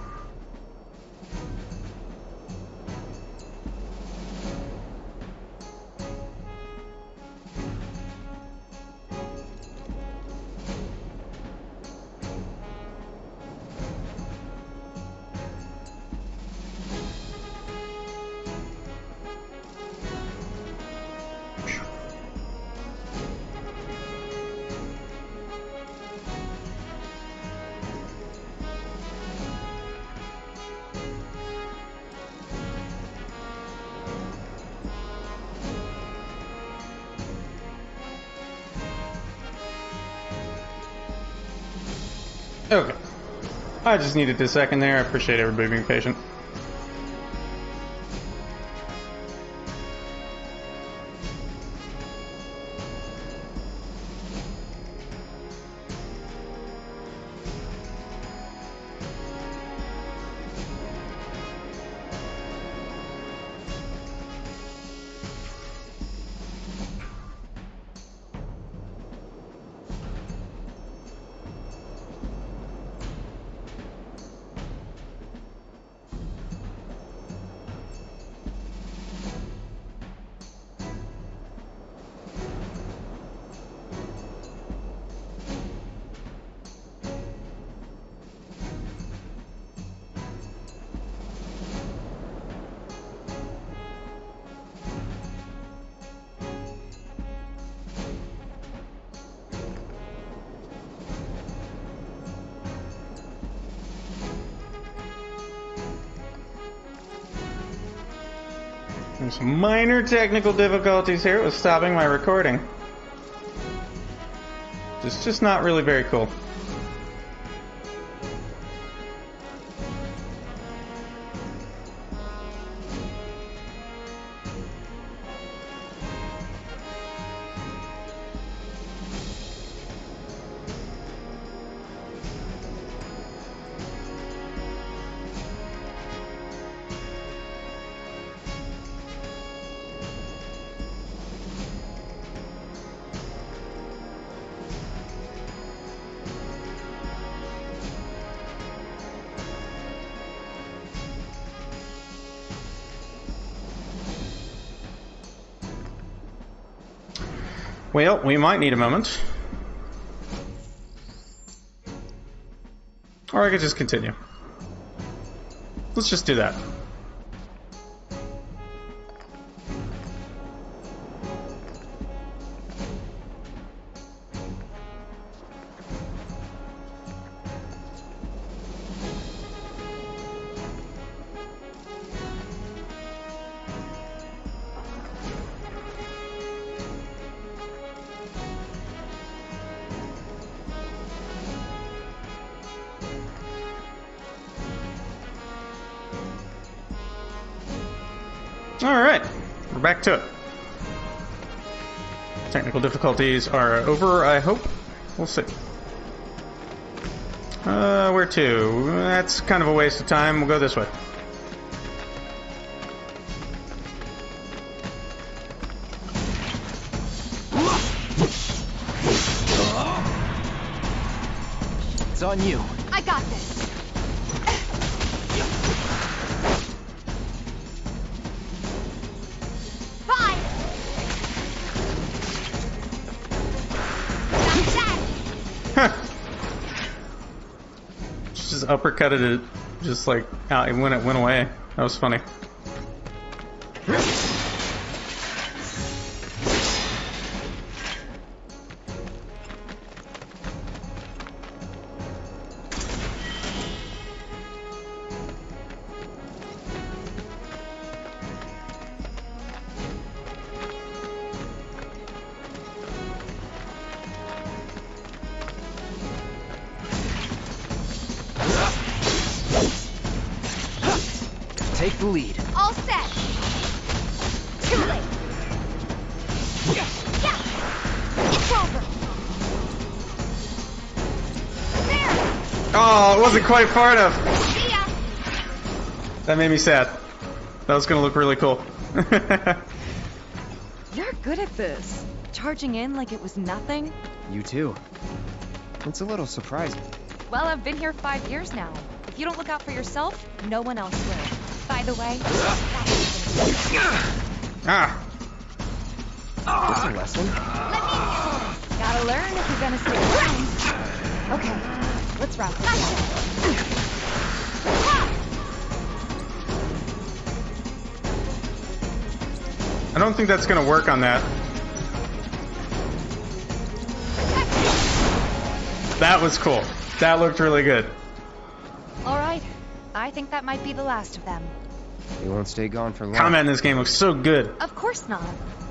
[SPEAKER 1] Okay. I just needed a second there. I appreciate everybody being patient. Some minor technical difficulties here with stopping my recording. It's just not really very cool. Well, we might need a moment. Or I could just continue. Let's just do that. Alright, we're back to it. Technical difficulties are over, I hope. We'll see. Where to? That's kind of a waste of time. We'll go this way.
[SPEAKER 4] It's on you.
[SPEAKER 21] I got this.
[SPEAKER 1] Just uppercutted it, just like out when it went away. That was funny.
[SPEAKER 4] Take the lead.
[SPEAKER 21] All set. Too late. Yeah. It's over. There.
[SPEAKER 1] Oh, it wasn't quite far enough.
[SPEAKER 21] See ya.
[SPEAKER 1] That made me sad. That was gonna look really cool.
[SPEAKER 21] You're good at this. Charging in like it was nothing.
[SPEAKER 4] You too. It's a little surprising.
[SPEAKER 21] Well, I've been here 5 years now. If you don't look out for yourself, no one else will. By the way,
[SPEAKER 4] That's a lesson.
[SPEAKER 21] Gotta learn if you're gonna stick around. Okay, let's wrap this up.
[SPEAKER 1] I don't think that's gonna work on that. That was cool. That looked really good.
[SPEAKER 21] Alright, I think that might be the last of them.
[SPEAKER 4] You won't stay gone for long.
[SPEAKER 1] Combat in this game looks so good.
[SPEAKER 21] Of course not.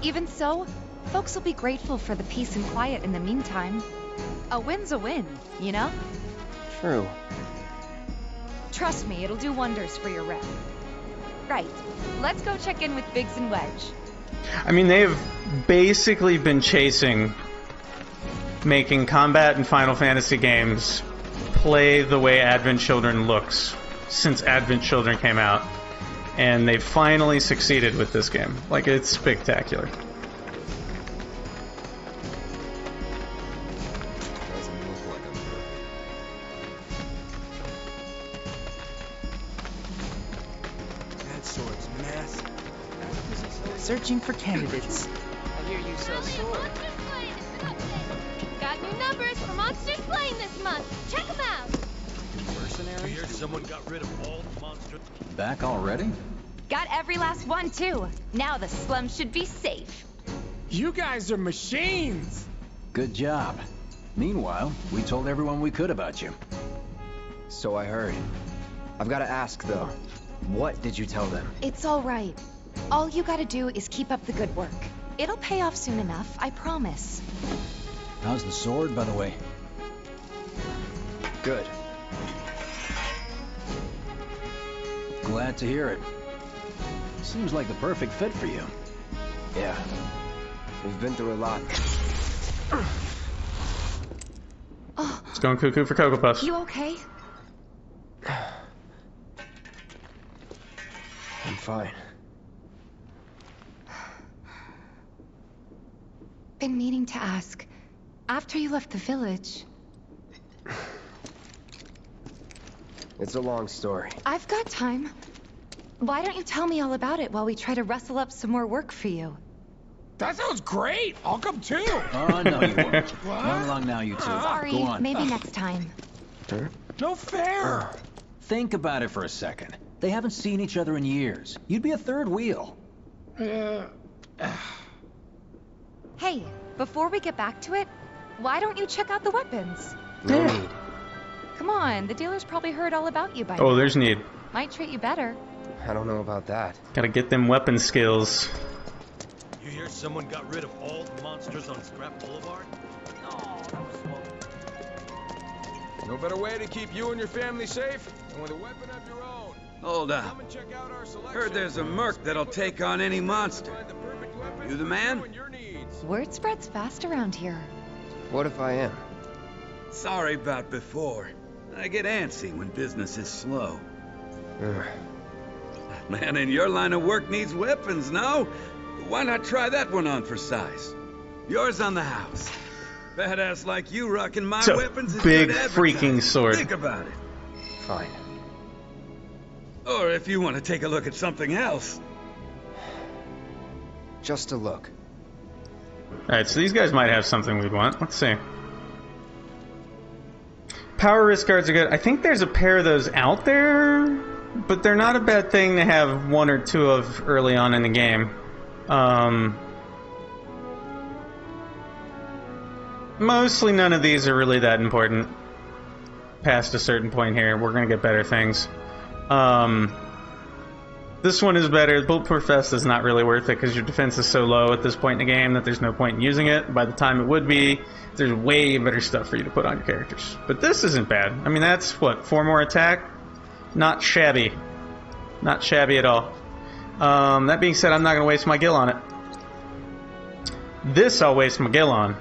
[SPEAKER 21] Even so, folks will be grateful for the peace and quiet in the meantime. A win's a win, you know?
[SPEAKER 4] True.
[SPEAKER 21] Trust me, it'll do wonders for your rep. Right, let's go check in with Biggs and Wedge.
[SPEAKER 1] I mean, they've basically been chasing making combat in Final Fantasy games play the way Advent Children looks since Advent Children came out. And they finally succeeded with this game. Like, it's spectacular.
[SPEAKER 13] Doesn't look like a
[SPEAKER 11] That sword's massive.
[SPEAKER 20] Searching for candidates.
[SPEAKER 18] I hear you sell swords.
[SPEAKER 23] Got new numbers for Monsters Playing this month. Check them out.
[SPEAKER 18] Mercenaries?
[SPEAKER 9] Here, someone got rid of all the monsters.
[SPEAKER 5] Back already?
[SPEAKER 21] Got every last one, too. Now the slums should be safe.
[SPEAKER 11] You guys are machines.
[SPEAKER 5] Good job. Meanwhile, we told everyone we could about you.
[SPEAKER 4] So I heard. I've got to ask, though. What did you tell them?
[SPEAKER 21] It's all right. All you gotta do is keep up the good work. It'll pay off soon enough, I promise.
[SPEAKER 5] How's the sword, by the way?
[SPEAKER 4] Good.
[SPEAKER 5] Glad to hear it. Seems like the perfect fit for you.
[SPEAKER 4] Yeah. We've been through a lot.
[SPEAKER 1] It's going cuckoo for Cocoa Puffs.
[SPEAKER 21] You okay?
[SPEAKER 4] I'm fine.
[SPEAKER 21] Been meaning to ask. After you left the village...
[SPEAKER 4] It's a long story.
[SPEAKER 21] I've got time. Why don't you tell me all about it while we try to rustle up some more work for you?
[SPEAKER 11] That sounds great! I'll come too!
[SPEAKER 5] Oh, no, you won't. Run along now, you two.
[SPEAKER 21] Sorry,
[SPEAKER 5] Go on.
[SPEAKER 21] maybe next time.
[SPEAKER 11] No fair!
[SPEAKER 5] Think about it for a second. They haven't seen each other in years. You'd be a third wheel.
[SPEAKER 21] Hey, before we get back to it, why don't you check out the weapons?
[SPEAKER 4] No need.
[SPEAKER 21] Come on, the dealer's probably heard all about you by now.
[SPEAKER 1] Oh, there's need.
[SPEAKER 21] Might treat you better.
[SPEAKER 4] I don't know about that.
[SPEAKER 1] Gotta get them weapon skills.
[SPEAKER 9] You hear someone got rid of all the monsters on Scrap Boulevard? No, that was small.
[SPEAKER 22] No better way to keep you and your family safe than with a weapon of your own.
[SPEAKER 3] Hold on.
[SPEAKER 22] Come and check out our selection.
[SPEAKER 3] Heard there's a merc that'll take on any monster. You the man?
[SPEAKER 21] Word spreads fast around here.
[SPEAKER 4] What if I am?
[SPEAKER 3] Sorry about before. I get antsy when business is slow. Man in your line of work needs weapons, no? Why not try that one on for size? Yours on the house. Badass like you rocking my
[SPEAKER 1] It's a
[SPEAKER 3] weapons is
[SPEAKER 1] big
[SPEAKER 3] good advertising.
[SPEAKER 1] freaking sword.
[SPEAKER 3] Think about it.
[SPEAKER 4] Fine.
[SPEAKER 3] Or if you want to take a look at something else.
[SPEAKER 4] Just a look.
[SPEAKER 1] Alright, so these guys might have something we'd want. Let's see. Power wrist guards are good. I think there's a pair of those out there, but they're not a bad thing to have one or two of early on in the game. Mostly none of these are really that important. Past a certain point here, we're gonna get better things. This one is better. Bulletproof vest is not really worth it because your defense is so low at this point in the game that there's no point in using it. By the time it would be, there's way better stuff for you to put on your characters. But this isn't bad. I mean, that's, what, 4 more attack? Not shabby. Not shabby at all. That being said, I'm not going to waste my gil on it. This I'll waste my gil on.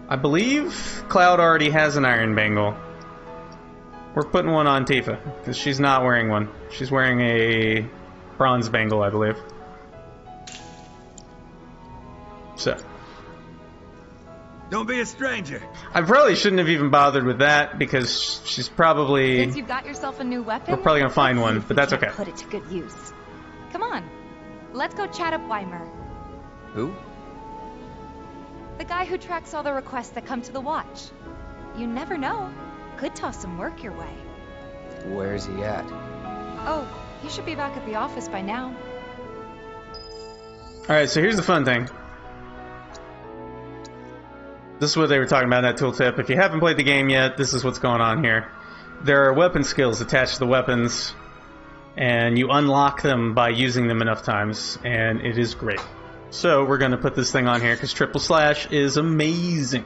[SPEAKER 1] I believe Cloud already has an iron bangle. We're putting one on Tifa, because she's not wearing one. She's wearing a bronze bangle, I believe. So.
[SPEAKER 3] Don't be a stranger.
[SPEAKER 1] I probably shouldn't have even bothered with that, because she's probably...
[SPEAKER 21] Since you've got yourself a new weapon,
[SPEAKER 1] we're probably going to find one, but that's okay.
[SPEAKER 21] Put it to good use. Come on, let's go chat up Weimer.
[SPEAKER 4] Who?
[SPEAKER 21] The guy who tracks all the requests that come to the watch. You never know. Could toss some work your way.
[SPEAKER 4] Where's he at?
[SPEAKER 21] Oh, he should be back at the office by now.
[SPEAKER 1] Alright, so here's the fun thing. This is what they were talking about in that tooltip. If you haven't played the game yet, this is what's going on here. There are weapon skills attached to the weapons, and you unlock them by using them enough times, and it is great. So we're going to put this thing on here, because triple slash is amazing.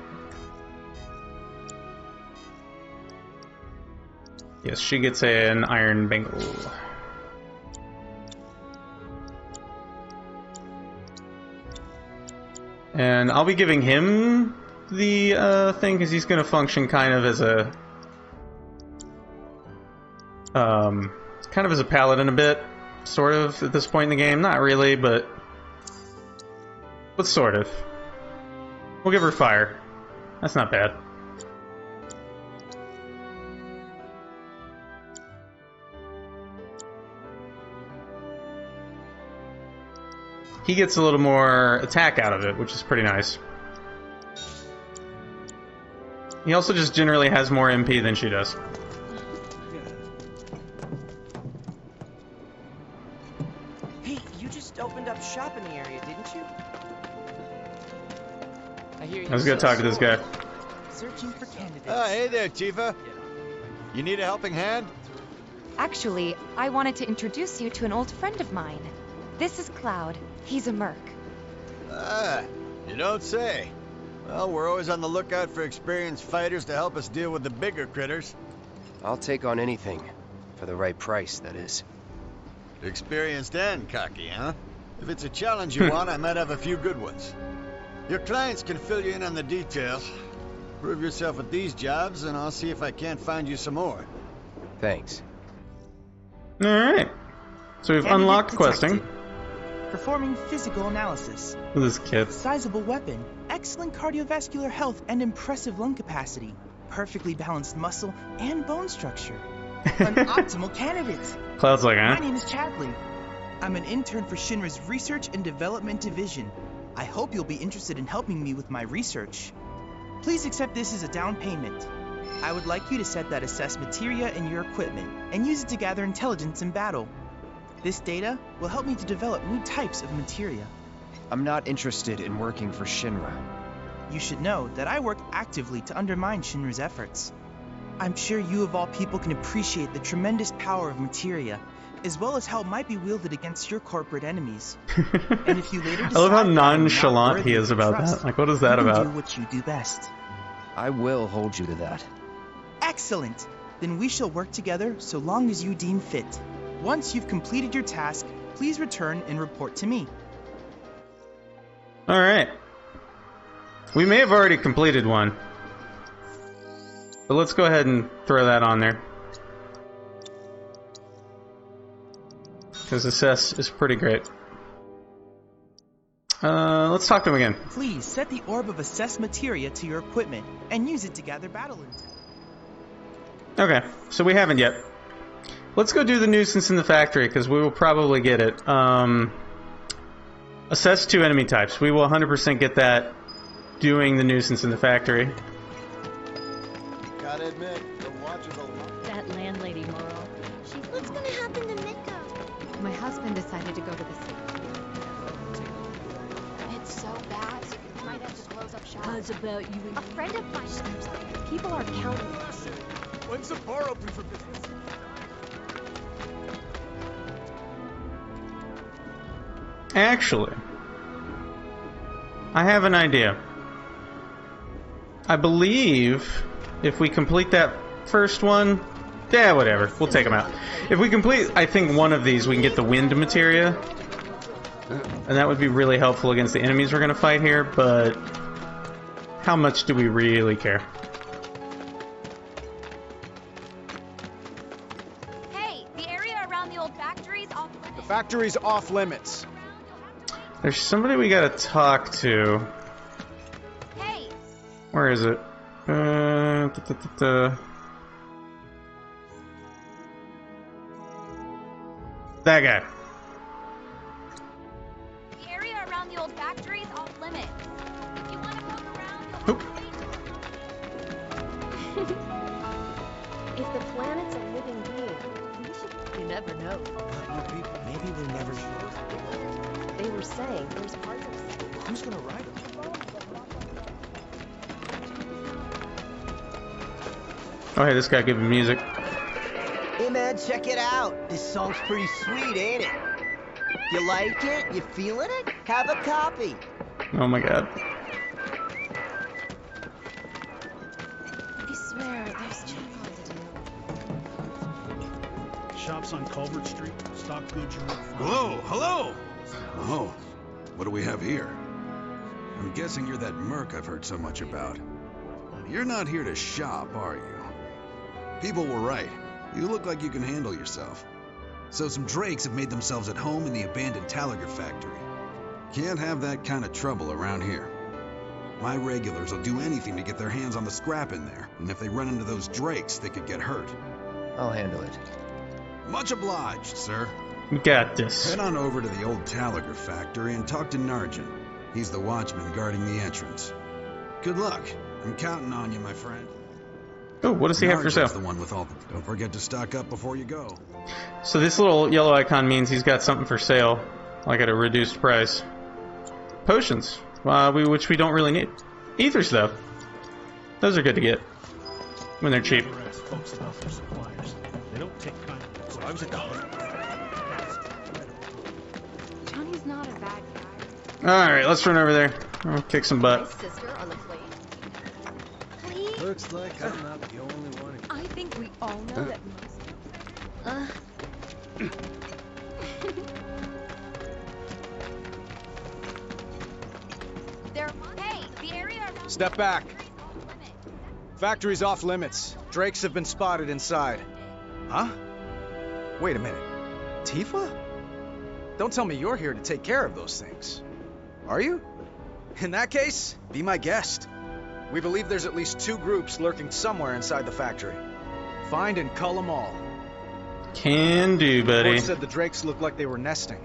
[SPEAKER 1] Yes, she gets an iron bangle. And I'll be giving him the thing because he's going to function kind of as a paladin a bit, sort of at this point in the game. Not really, but sort of. We'll give her fire. That's not bad. He gets a little more attack out of it, which is pretty nice. He also just generally has more MP than she does.
[SPEAKER 8] Hey, you just opened up shop in the area, didn't you? I hear you.
[SPEAKER 1] I was gonna talk to this guy.
[SPEAKER 8] Searching for candidates.
[SPEAKER 13] Hey there, Tifa. You need a helping hand?
[SPEAKER 21] Actually, I wanted to introduce you to an old friend of mine. This is Cloud. He's a merc.
[SPEAKER 10] Ah, you don't say. Well, we're always on the lookout for experienced fighters to help us deal with the bigger critters.
[SPEAKER 4] I'll take on anything. For the right price, that is.
[SPEAKER 10] Experienced and cocky, huh? If it's a challenge you want, I might have a few good ones. Your clients can fill you in on the details. Prove yourself with these jobs, and I'll see if I can't find you some more.
[SPEAKER 4] Thanks.
[SPEAKER 1] Alright. So we've unlocked questing.
[SPEAKER 11] Performing physical analysis.
[SPEAKER 1] This kid.
[SPEAKER 11] Sizable weapon, excellent cardiovascular health, and impressive lung capacity. Perfectly balanced muscle and bone structure. An optimal candidate.
[SPEAKER 1] Cloud's like, huh?
[SPEAKER 11] My name is Chadley. I'm an intern for Shinra's Research and Development Division. I hope you'll be interested in helping me with my research. Please accept this as a down payment. I would like you to set that assessed materia in your equipment and use it to gather intelligence in battle. This data will help me to develop new types of materia.
[SPEAKER 4] I'm not interested in working for Shinra.
[SPEAKER 11] You should know that I work actively to undermine Shinra's efforts. I'm sure you of all people can appreciate the tremendous power of materia, as well as how it might be wielded against your corporate enemies. And if you later
[SPEAKER 1] I love how
[SPEAKER 11] decide
[SPEAKER 1] nonchalant he is about
[SPEAKER 11] trust,
[SPEAKER 1] that. Like, what is that
[SPEAKER 11] you can
[SPEAKER 1] about?
[SPEAKER 11] do what you do best.
[SPEAKER 4] I will hold you to that.
[SPEAKER 11] Excellent! Then we shall work together so long as you deem fit. Once you've completed your task, please return and report to me.
[SPEAKER 1] Alright. We may have already completed one. But let's go ahead and throw that on there. Because assess is pretty great. Let's talk to him again.
[SPEAKER 11] Please set the orb of assessed materia to your equipment and use it to gather battle intel.
[SPEAKER 1] Okay, so we haven't yet. Let's go do the nuisance in the factory, because we will probably get it. Assess 2 enemy types. We will 100% get that doing the nuisance in the factory.
[SPEAKER 13] Gotta admit, the watch is a lot.
[SPEAKER 23] That landlady, Morrow.
[SPEAKER 16] What's gonna happen to Miko?
[SPEAKER 21] My husband decided to go to the city.
[SPEAKER 6] It's so bad. We might have to close up shop.
[SPEAKER 23] How's about you and
[SPEAKER 6] A friend of mine sleeps there. People are counting.
[SPEAKER 13] When's the bar open for business?
[SPEAKER 1] Actually, I have an idea. I believe if we complete that first one, yeah, whatever. We'll take them out. If we complete, I think, one of these, we can get the wind materia. And that would be really helpful against the enemies we're going to fight here, but how much do we really care?
[SPEAKER 6] Hey, the area around the old factory's off limits.
[SPEAKER 13] The factory's off limits.
[SPEAKER 1] There's somebody we gotta talk to.
[SPEAKER 6] Hey.
[SPEAKER 1] Where is it? That guy.
[SPEAKER 6] The area around the old factory's off limits. If you want to poke around, you'll have to wait.
[SPEAKER 23] If the planet's a living being, we should... You never know.
[SPEAKER 11] Maybe they never should.
[SPEAKER 23] They were saying there's parts of...
[SPEAKER 11] Who's gonna ride them?
[SPEAKER 1] Oh, hey, this guy giving music.
[SPEAKER 15] Hey man, check it out. This song's pretty sweet, ain't it? You like it? You feeling it? Have a copy.
[SPEAKER 1] Oh my god.
[SPEAKER 6] I swear, there's checking to do.
[SPEAKER 19] Shops on Culvert Street, stock goods you look for.
[SPEAKER 3] Hello, hello! Oh, what do we have here? I'm guessing you're that merc I've heard so much about. You're not here to shop, are you? People were right. You look like you can handle yourself. So some drakes have made themselves at home in the abandoned Talager factory. Can't have that kind of trouble around here. My regulars will do anything to get their hands on the scrap in there, and if they run into those drakes, they could get hurt.
[SPEAKER 4] I'll handle it.
[SPEAKER 3] Much obliged, sir.
[SPEAKER 1] We got this.
[SPEAKER 3] Head on over to the old Talager factory and talk to Narjan. He's the watchman guarding the entrance. Good luck. I'm counting on you, my friend.
[SPEAKER 1] Oh, what does he have for sale?
[SPEAKER 3] The one with all the... Don't forget to stock up before you go.
[SPEAKER 1] So this little yellow icon means he's got something for sale, like at a reduced price. Potions, which we don't really need. Ethers, though. Those are good to get when they're cheap.
[SPEAKER 19] Folks about their suppliers. They don't take kindly. So I was at the
[SPEAKER 21] Johnny's not a bad guy.
[SPEAKER 1] Alright, let's run over there. I'll kick some butt.
[SPEAKER 14] Sister on the plate.
[SPEAKER 23] Please?
[SPEAKER 13] Looks like I'm not the only one.
[SPEAKER 14] I think we all know that most.
[SPEAKER 6] Hey, the area around.
[SPEAKER 2] Step back. Factory's off limits. Drakes have been spotted inside. Huh? Wait a minute. Tifa? Don't tell me you're here to take care of those things. Are you? In that case, be my guest. We believe there's at least 2 groups lurking somewhere inside the factory. Find and cull them all.
[SPEAKER 1] Can do, buddy.
[SPEAKER 2] Report said the Drakes looked like they were nesting.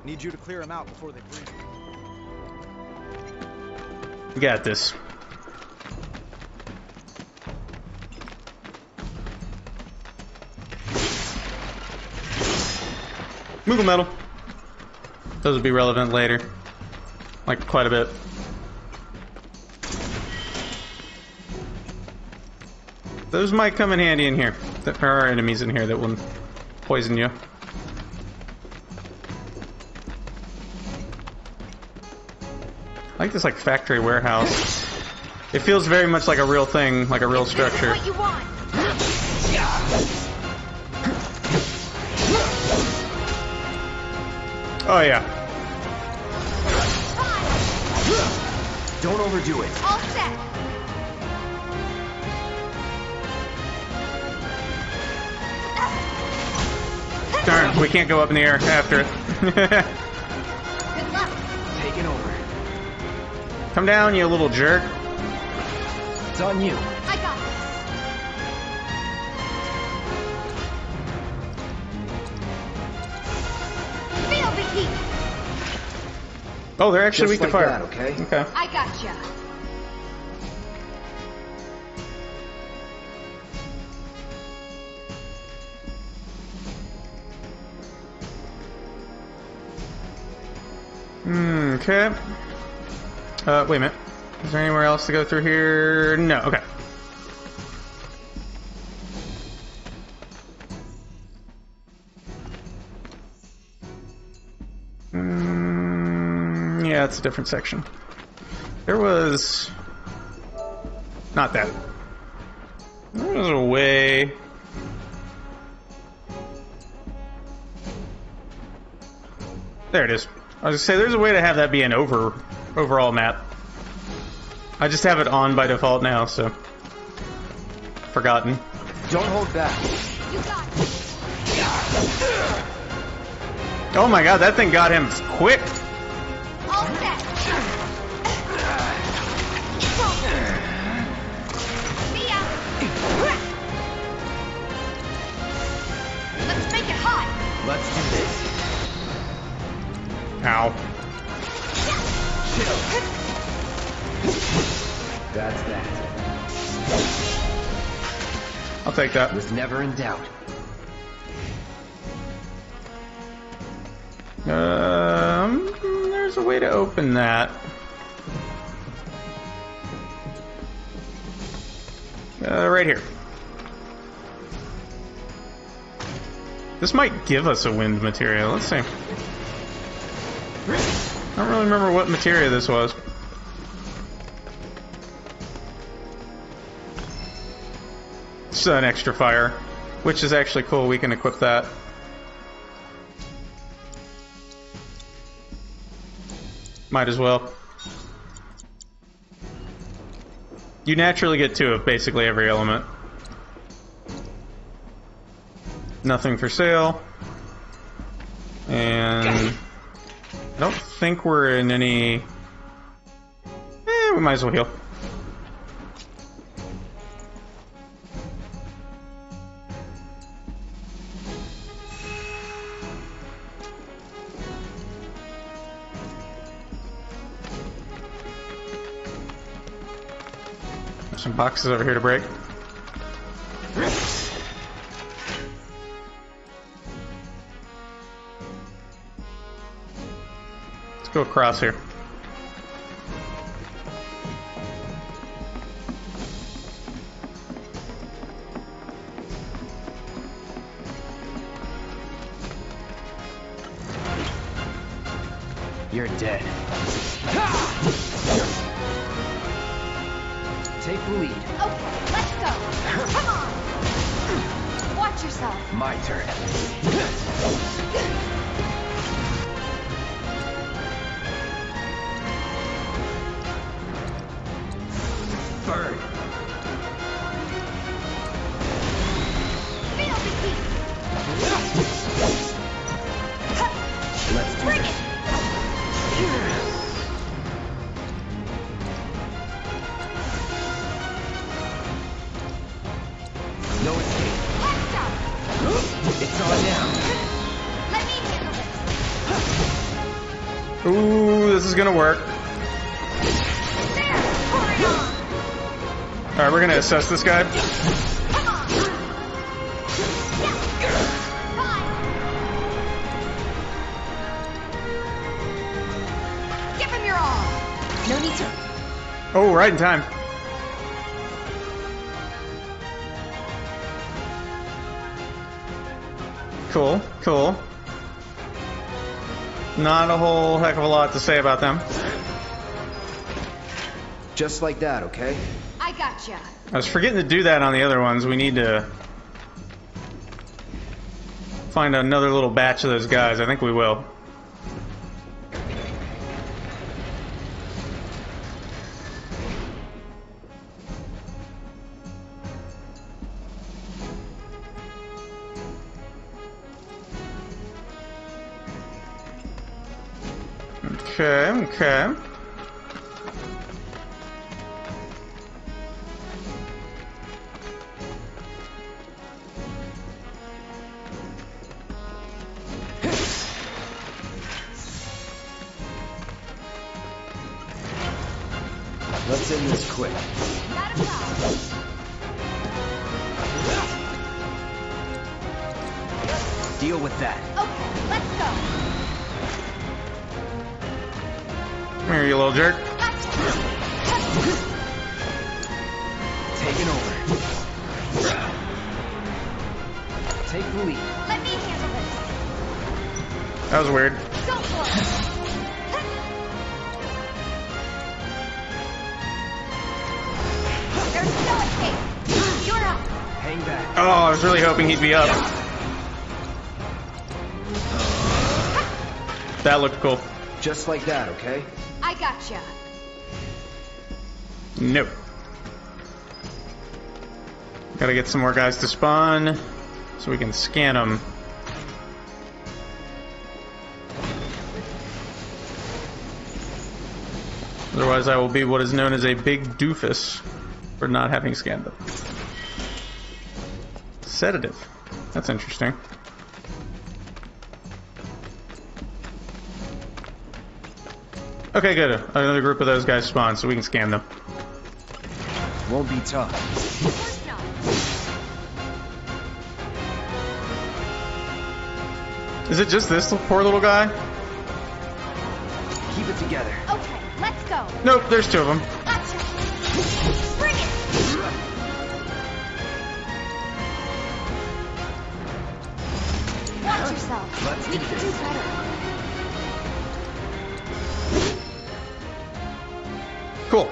[SPEAKER 2] Need you to clear them out before they breed.
[SPEAKER 1] You got this. Movable metal. Those will be relevant later. Like, quite a bit. Those might come in handy in here. There are enemies in here that will poison you. I like this, like, factory warehouse. It feels very much like a real thing, like a real structure.
[SPEAKER 6] What you want?
[SPEAKER 1] Oh, yeah.
[SPEAKER 15] Don't overdo it.
[SPEAKER 6] All set.
[SPEAKER 1] Darn, we can't go up in the air after it.
[SPEAKER 6] Good luck.
[SPEAKER 15] Taking over.
[SPEAKER 1] Come down, you little jerk.
[SPEAKER 15] It's on you.
[SPEAKER 6] I got this. Feel the heat.
[SPEAKER 1] Oh, they're actually weak
[SPEAKER 15] Just
[SPEAKER 1] to
[SPEAKER 15] like
[SPEAKER 1] fire.
[SPEAKER 15] that, okay?
[SPEAKER 1] Okay.
[SPEAKER 6] I gotcha.
[SPEAKER 1] Okay. Wait a minute. Is there anywhere else to go through here? No, okay. Yeah, it's a different section. There was... Not that. There was a way... There it is. I was gonna say, there's a way to have that be an overall map. I just have it on by default now, so... Forgotten.
[SPEAKER 15] Don't hold back.
[SPEAKER 6] You got it.
[SPEAKER 1] Oh my god, that thing got him quick!
[SPEAKER 6] All set. See ya. Let's make it hot.
[SPEAKER 15] Let's do this.
[SPEAKER 1] Ow.
[SPEAKER 15] That's that.
[SPEAKER 1] I'll take that.
[SPEAKER 15] Was never in doubt.
[SPEAKER 1] There's a way to open that. Right here. This might give us a wind material. Let's see. I don't really remember what material this was. It's an extra fire, which is actually cool. We can equip that. Might as well. You naturally get 2 of basically every element. Nothing for sale. And I don't think we're in any... we might as well heal. There's some boxes over here to break. Let's go across here.
[SPEAKER 15] Take the lead.
[SPEAKER 21] Okay, let's go. Come on. Watch yourself.
[SPEAKER 15] My turn. Burn. Let's do
[SPEAKER 21] Bring
[SPEAKER 15] this.
[SPEAKER 21] it.
[SPEAKER 15] No escape.
[SPEAKER 21] Let's go.
[SPEAKER 15] It's on now.
[SPEAKER 21] Let me handle this.
[SPEAKER 1] Ooh, this is gonna work.
[SPEAKER 21] There. Hurry on.
[SPEAKER 1] Alright, we're gonna assess this guy.
[SPEAKER 21] Come on. Yeah. Fine. Give him your all. No need to.
[SPEAKER 1] Oh, right in time. Cool, cool. Not a whole heck of a lot to say about them.
[SPEAKER 15] Just like that, okay?
[SPEAKER 21] I gotcha.
[SPEAKER 1] I was forgetting to do that on the other ones. We need to find another little batch of those guys. I think we will. Okay, okay.
[SPEAKER 15] Let's end this quick.
[SPEAKER 21] Not a problem.
[SPEAKER 15] Deal with that.
[SPEAKER 21] Okay, let's go.
[SPEAKER 1] Come here, you little jerk.
[SPEAKER 15] Taking over. Take the lead.
[SPEAKER 21] Let me handle this.
[SPEAKER 1] That was weird.
[SPEAKER 21] Go for it. There's no escape. You're up.
[SPEAKER 15] Hang back.
[SPEAKER 1] Oh, I was really hoping he'd be up. That looked cool.
[SPEAKER 15] Just like that, okay?
[SPEAKER 21] I gotcha.
[SPEAKER 1] Nope. Gotta get some more guys to spawn so we can scan them. Otherwise, I will be what is known as a big doofus for not having scanned them. Sedative. That's interesting. Okay, good. Another group of those guys spawned, so we can scan them.
[SPEAKER 15] Won't be tough.
[SPEAKER 21] Of course not.
[SPEAKER 1] Is it just this poor little guy?
[SPEAKER 15] Keep it together.
[SPEAKER 21] Okay, let's go.
[SPEAKER 1] Nope, there's two of them.
[SPEAKER 21] Gotcha. Bring it. Watch yourself.
[SPEAKER 15] Let's
[SPEAKER 21] We
[SPEAKER 15] do
[SPEAKER 21] can
[SPEAKER 15] this.
[SPEAKER 21] do better.
[SPEAKER 1] Cool.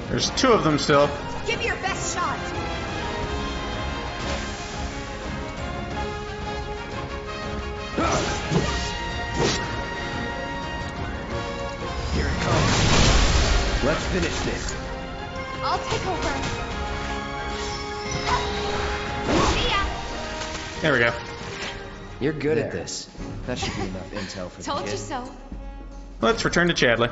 [SPEAKER 1] There's two of them still.
[SPEAKER 21] Give me your best shot.
[SPEAKER 15] Here it comes. Let's finish this.
[SPEAKER 21] I'll take over. See ya.
[SPEAKER 1] There we go.
[SPEAKER 15] You're good at this. That should be enough intel for the
[SPEAKER 21] Told
[SPEAKER 15] kid.
[SPEAKER 21] you so.
[SPEAKER 1] Let's return to Chadley.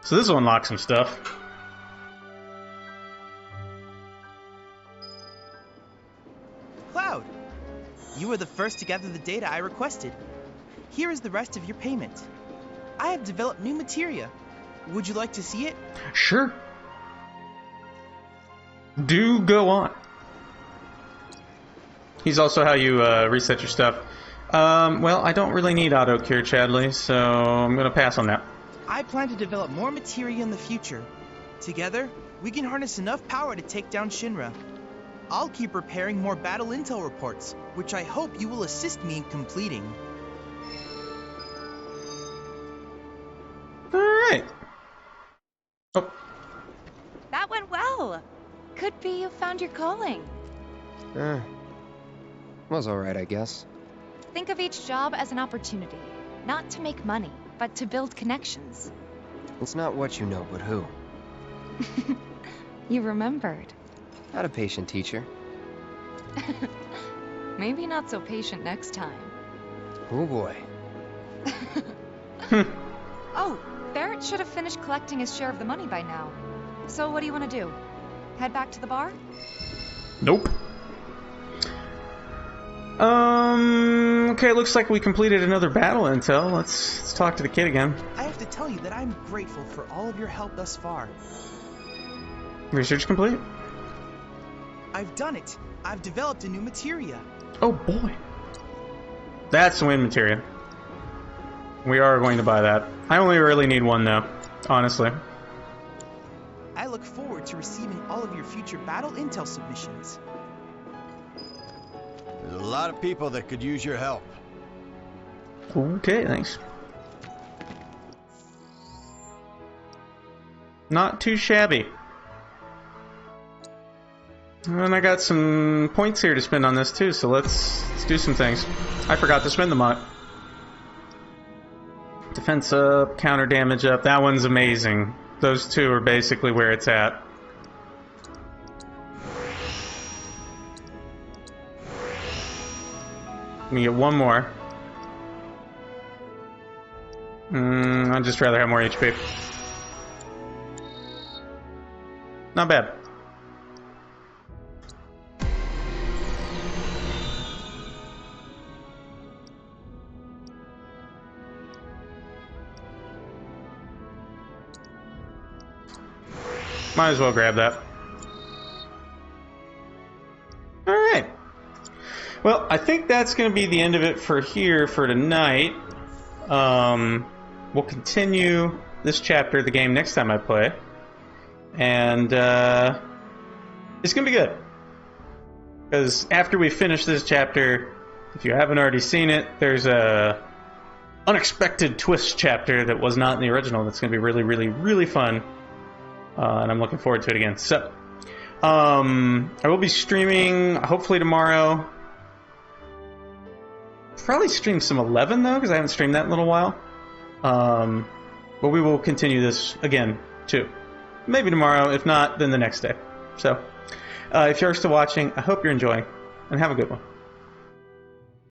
[SPEAKER 1] So this will unlock some stuff.
[SPEAKER 11] Cloud, you were the first to gather the data I requested. Here is the rest of your payment. I have developed new materia. Would you like to see it?
[SPEAKER 1] Sure. Do go on. He's also how you reset your stuff. Well, I don't really need auto cure, Chadley, so I'm gonna pass on that.
[SPEAKER 11] I plan to develop more materia in the future. Together, we can harness enough power to take down Shinra. I'll keep preparing more battle intel reports, which I hope you will assist me in completing.
[SPEAKER 1] Alright. Oh.
[SPEAKER 21] That went well. Could be you found your calling.
[SPEAKER 4] Was alright, I guess.
[SPEAKER 21] Think of each job as an opportunity, not to make money, but to build connections.
[SPEAKER 4] It's not what you know, but who.
[SPEAKER 21] You remembered.
[SPEAKER 4] Not a patient teacher.
[SPEAKER 21] Maybe not so patient next time.
[SPEAKER 4] Oh boy.
[SPEAKER 21] Oh, Barrett should have finished collecting his share of the money by now. So what do you want to do? Head back to the bar?
[SPEAKER 1] Nope. Okay, it looks like we completed another battle intel. Let's talk to the kid again.
[SPEAKER 11] I have to tell you that I'm grateful for all of your help thus far.
[SPEAKER 1] Research complete?
[SPEAKER 11] I've done it. I've developed a new materia.
[SPEAKER 1] Oh boy. That's the wind materia. We are going to buy that. I only really need one though, honestly.
[SPEAKER 11] I look forward to receiving all of your future battle intel submissions.
[SPEAKER 10] There's a lot of people that could use your help.
[SPEAKER 1] Okay, thanks. Not too shabby. And I got some points here to spend on this too, so let's do some things. I forgot to spend them on it. Defense up, counter damage up. That one's amazing. Those two are basically where it's at. Let me get one more. I'd just rather have more HP. Not bad. Might as well grab that. Alright. Well, I think that's going to be the end of it for here for tonight. We'll continue this chapter of the game next time I play. And it's going to be good. Because after we finish this chapter, if you haven't already seen it, there's a unexpected twist chapter that was not in the original that's going to be really, really, really fun. And I'm looking forward to it again. So, I will be streaming hopefully tomorrow. Probably stream some 11 though, because I haven't streamed that in a little while. But we will continue this again too. Maybe tomorrow, if not, then the next day. So, if you're still watching, I hope you're enjoying, and have a good one.